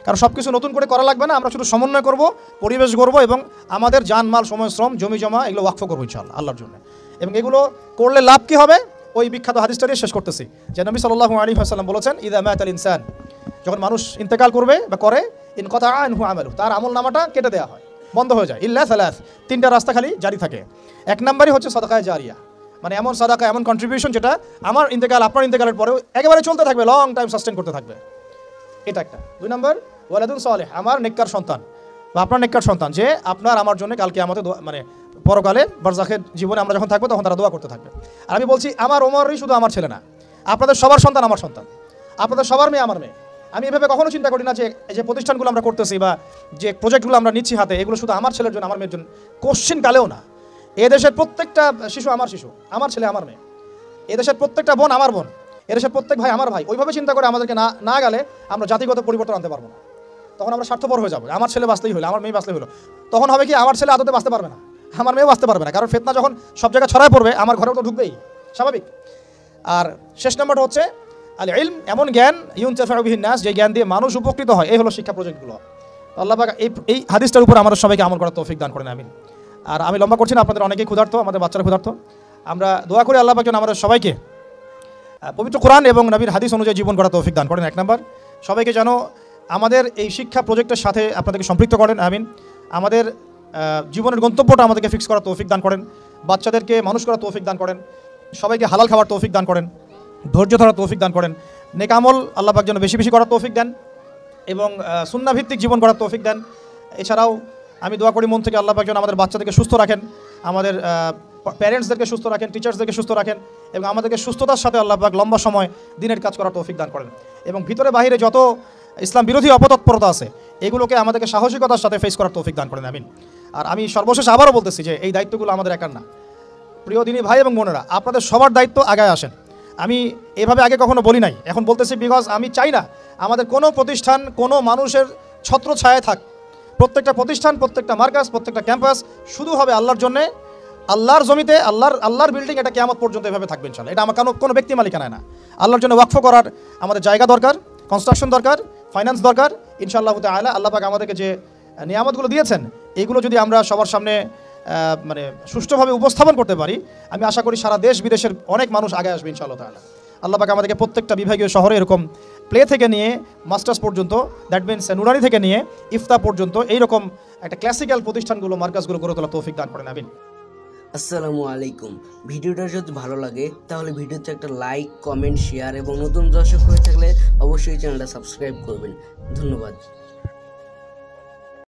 কারণ সব কিছু নতুন করে করা লাগবে না, আমরা শুধু সমন্বয় করব, পরিবেশ গড়ব এবং আমাদের জানমাল, সময়, শ্রম, জমি জমা এগুলো ওয়াকফ করবো ইনশাআল্লাহ আল্লাহর জন্য। এবং এগুলো করলে লাভ কী হবে, ওই বিখ্যাত হাদিসটা দিয়ে শেষ করতেছি যে নবী সাল্লাল্লাহু আলাইহি ওয়াসাল্লাম বলেছেন, ইযা মাতাল ইনসান, যখন মানুষ ইন্তেকাল করবে বা করে, ইনকাতা আনহু আমালু, তার আমল নামাটা কেটে দেওয়া হয়, বন্ধ হয়ে যায়, ইল্লা সালাস, 3টা রাস্তা খালি জারি থাকে। 1 নম্বরই হচ্ছে সাদাকায়ে জারিয়া, মানে এমন সাদাকা, এমন কন্ট্রিবিউশন যেটা আমার ইন্তেকাল, আপনার ইন্তেকালের পরেও একেবারে চলতে থাকবে, লং টাইম সাস্টেন করতে থাকবে, এটা একটা। 2 নম্বর ওয়ালাদুন সালেহ, আমার নেককার সন্তান বা আপনার নেককার সন্তান, যে আপনার আমার জন্য কালকে আমাদের মানে পরকালে বারজাখের জীবনে আমরা যখন থাকবো তখন তারা দোয়া করতে থাকবে। আর আমি বলছি আমার ওমরই শুধু আমার ছেলে না, আপনাদের সবার সন্তান আমার সন্তান, আপনাদের সবার মেয়ে আমার মেয়ে। আমি এভাবে কখনো চিন্তা করি না যে এই যে প্রতিষ্ঠানগুলো আমরা করতেছি বা যে প্রজেক্টগুলো আমরা নিচ্ছি হাতে, এগুলো শুধু আমার ছেলের জন্য, আমার মেয়ের জন্য, কোশ্চিন কালেও না। এদেশের প্রত্যেকটা শিশু, আমার ছেলে আমার মেয়ে, এদেশের প্রত্যেকটা বোন আমার বোন, এদেশের প্রত্যেক ভাই আমার ভাই। ওইভাবে চিন্তা করে আমাদেরকে না গেলে আমরা জাতিগত পরিবর্তন আনতে পারবো না। তখন আমরা স্বার্থপর হয়ে যাবো, আমার ছেলে বাঁচলেই হলো, আমার মেয়ে বাঁচলেই হলো। তখন হবে কি, আমার ছেলে আদতে বাঁচতে পারবে না, আমার মেয়েও বাঁচতে পারবে না, কারণ ফিতনা যখন সব জায়গায় ছড়ায় পড়বে আমার ঘরেও তো ঢুকবেই, স্বাভাবিক। আর শেষ নম্বরটা হচ্ছে আল ইলম, এমন জ্ঞান ইউনতাফাউ বিহিন নাস, যে জ্ঞান দিয়ে মানুষ উপকৃত হয়। এই হলো শিক্ষা প্রজেক্টগুলো। আল্লাহ পাক এই হাদিসটার উপর আমাদের সবাইকে আমল করার তৌফিক দান করেন, আমিন। আর আমি লম্বা করছি না, আপনাদের অনেকেই ক্ষুধার্ত, আমাদের বাচ্চারা ক্ষুধার্ত। আমরা দোয়া করি আল্লাহ পাক যেন আমাদের সবাইকে পবিত্র কোরআন এবং নবীর হাদিস অনুযায়ী জীবন করার তৌফিক দান করেন। 1 নম্বর, সবাইকে যেন আমাদের এই শিক্ষা প্রজেক্টের সাথে আপনাদেরকে সম্পৃক্ত করেন, আমিন। আমাদের জীবনের গন্তব্যটা আমাদেরকে ফিক্স করার তৌফিক দান করেন, বাচ্চাদেরকে মানুষ করার তৌফিক দান করেন, সবাইকে হালাল খাওয়ার তৌফিক দান করেন, ধৈর্য ধরার তৌফিক দান করেন, নেক আমল আল্লাহ পাক যেন বেশি বেশি করার তৌফিক দেন এবং সুন্নাহ ভিত্তিক জীবন করার তৌফিক দেন। এছাড়াও আমি দোয়া করি মন থেকে আল্লাহ পাক যেন আমাদের বাচ্চাদেরকে সুস্থ রাখেন, আমাদের প্যারেন্টসদেরকে সুস্থ রাখেন, টিচার্সদেরকে সুস্থ রাখেন এবং আমাদেরকে সুস্থতার সাথে আল্লাহ পাক লম্বা সময় দিনের কাজ করার তৌফিক দান করেন। এবং ভিতরে বাহিরে যত ইসলাম বিরোধী অপতৎপরতা আছে এগুলোকে আমাদেরকে সাহসিকতার সাথে ফেস করার তৌফিক দান করেন, আমিন। আর আমি সর্বশেষ আবারও বলতেছি যে এই দায়িত্বগুলো আমাদের একার না। প্রিয় দিনী ভাই এবং বোনেরা, আপনাদের সবার দায়িত্ব আগায় আসেন। আমি এভাবে আগে কখনো বলি নাই, এখন বলতেছি বিকজ আমি চাই না আমাদের কোনো প্রতিষ্ঠান কোনো মানুষের ছত্রছায়ায় থাক। প্রত্যেকটা প্রতিষ্ঠান, প্রত্যেকটা মার্কাস, প্রত্যেকটা ক্যাম্পাস শুধু হবে আল্লাহর জন্যে, আল্লাহর জমিতে আল্লাহর বিল্ডিং, এটা কিয়ামত পর্যন্ত এভাবে থাকবে ইনশাআল্লাহ। এটা আমার কোনো ব্যক্তি মালিকানায় না। আল্লাহর জন্য ওয়াকফ করার আমাদের জায়গা দরকার, কনস্ট্রাকশন দরকার, ফাইন্যান্স দরকার। ইনশাআল্লাহ তাআলা আল্লাহ পাক আমাদেরকে যে নিয়ামতগুলো দিয়েছেন, এইগুলো যদি আমরা সবার সামনে মানে সুষ্ঠুভাবে উপস্থাপন করতে পারি, আমি আশা করি সারা দেশ বিদেশের অনেক মানুষ আগে আসবে ইনশাআল্লাহ তাআলা। আল্লাহ পাক আমাদেরকে প্রত্যেকটা বিভাগীয় শহরে এরকম প্লে থেকে নিয়ে মাস্টার্স পর্যন্ত, দ্যাট মিনস নুরানি থেকে নিয়ে ইফতা পর্যন্ত এইরকম একটা ক্লাসিক্যাল প্রতিষ্ঠানগুলো, মার্কাজগুলো গড়ে তোলা তৌফিক দান করেন, আমিন। আসসালামু আলাইকুম। ভিডিওটা যদি ভালো লাগে তাহলে ভিডিওতে একটা লাইক, কমেন্ট, শেয়ার এবং নতুন দর্শক হয়ে থাকলে অবশ্যই চ্যানেলটা সাবস্ক্রাইব করবেন। ধন্যবাদ।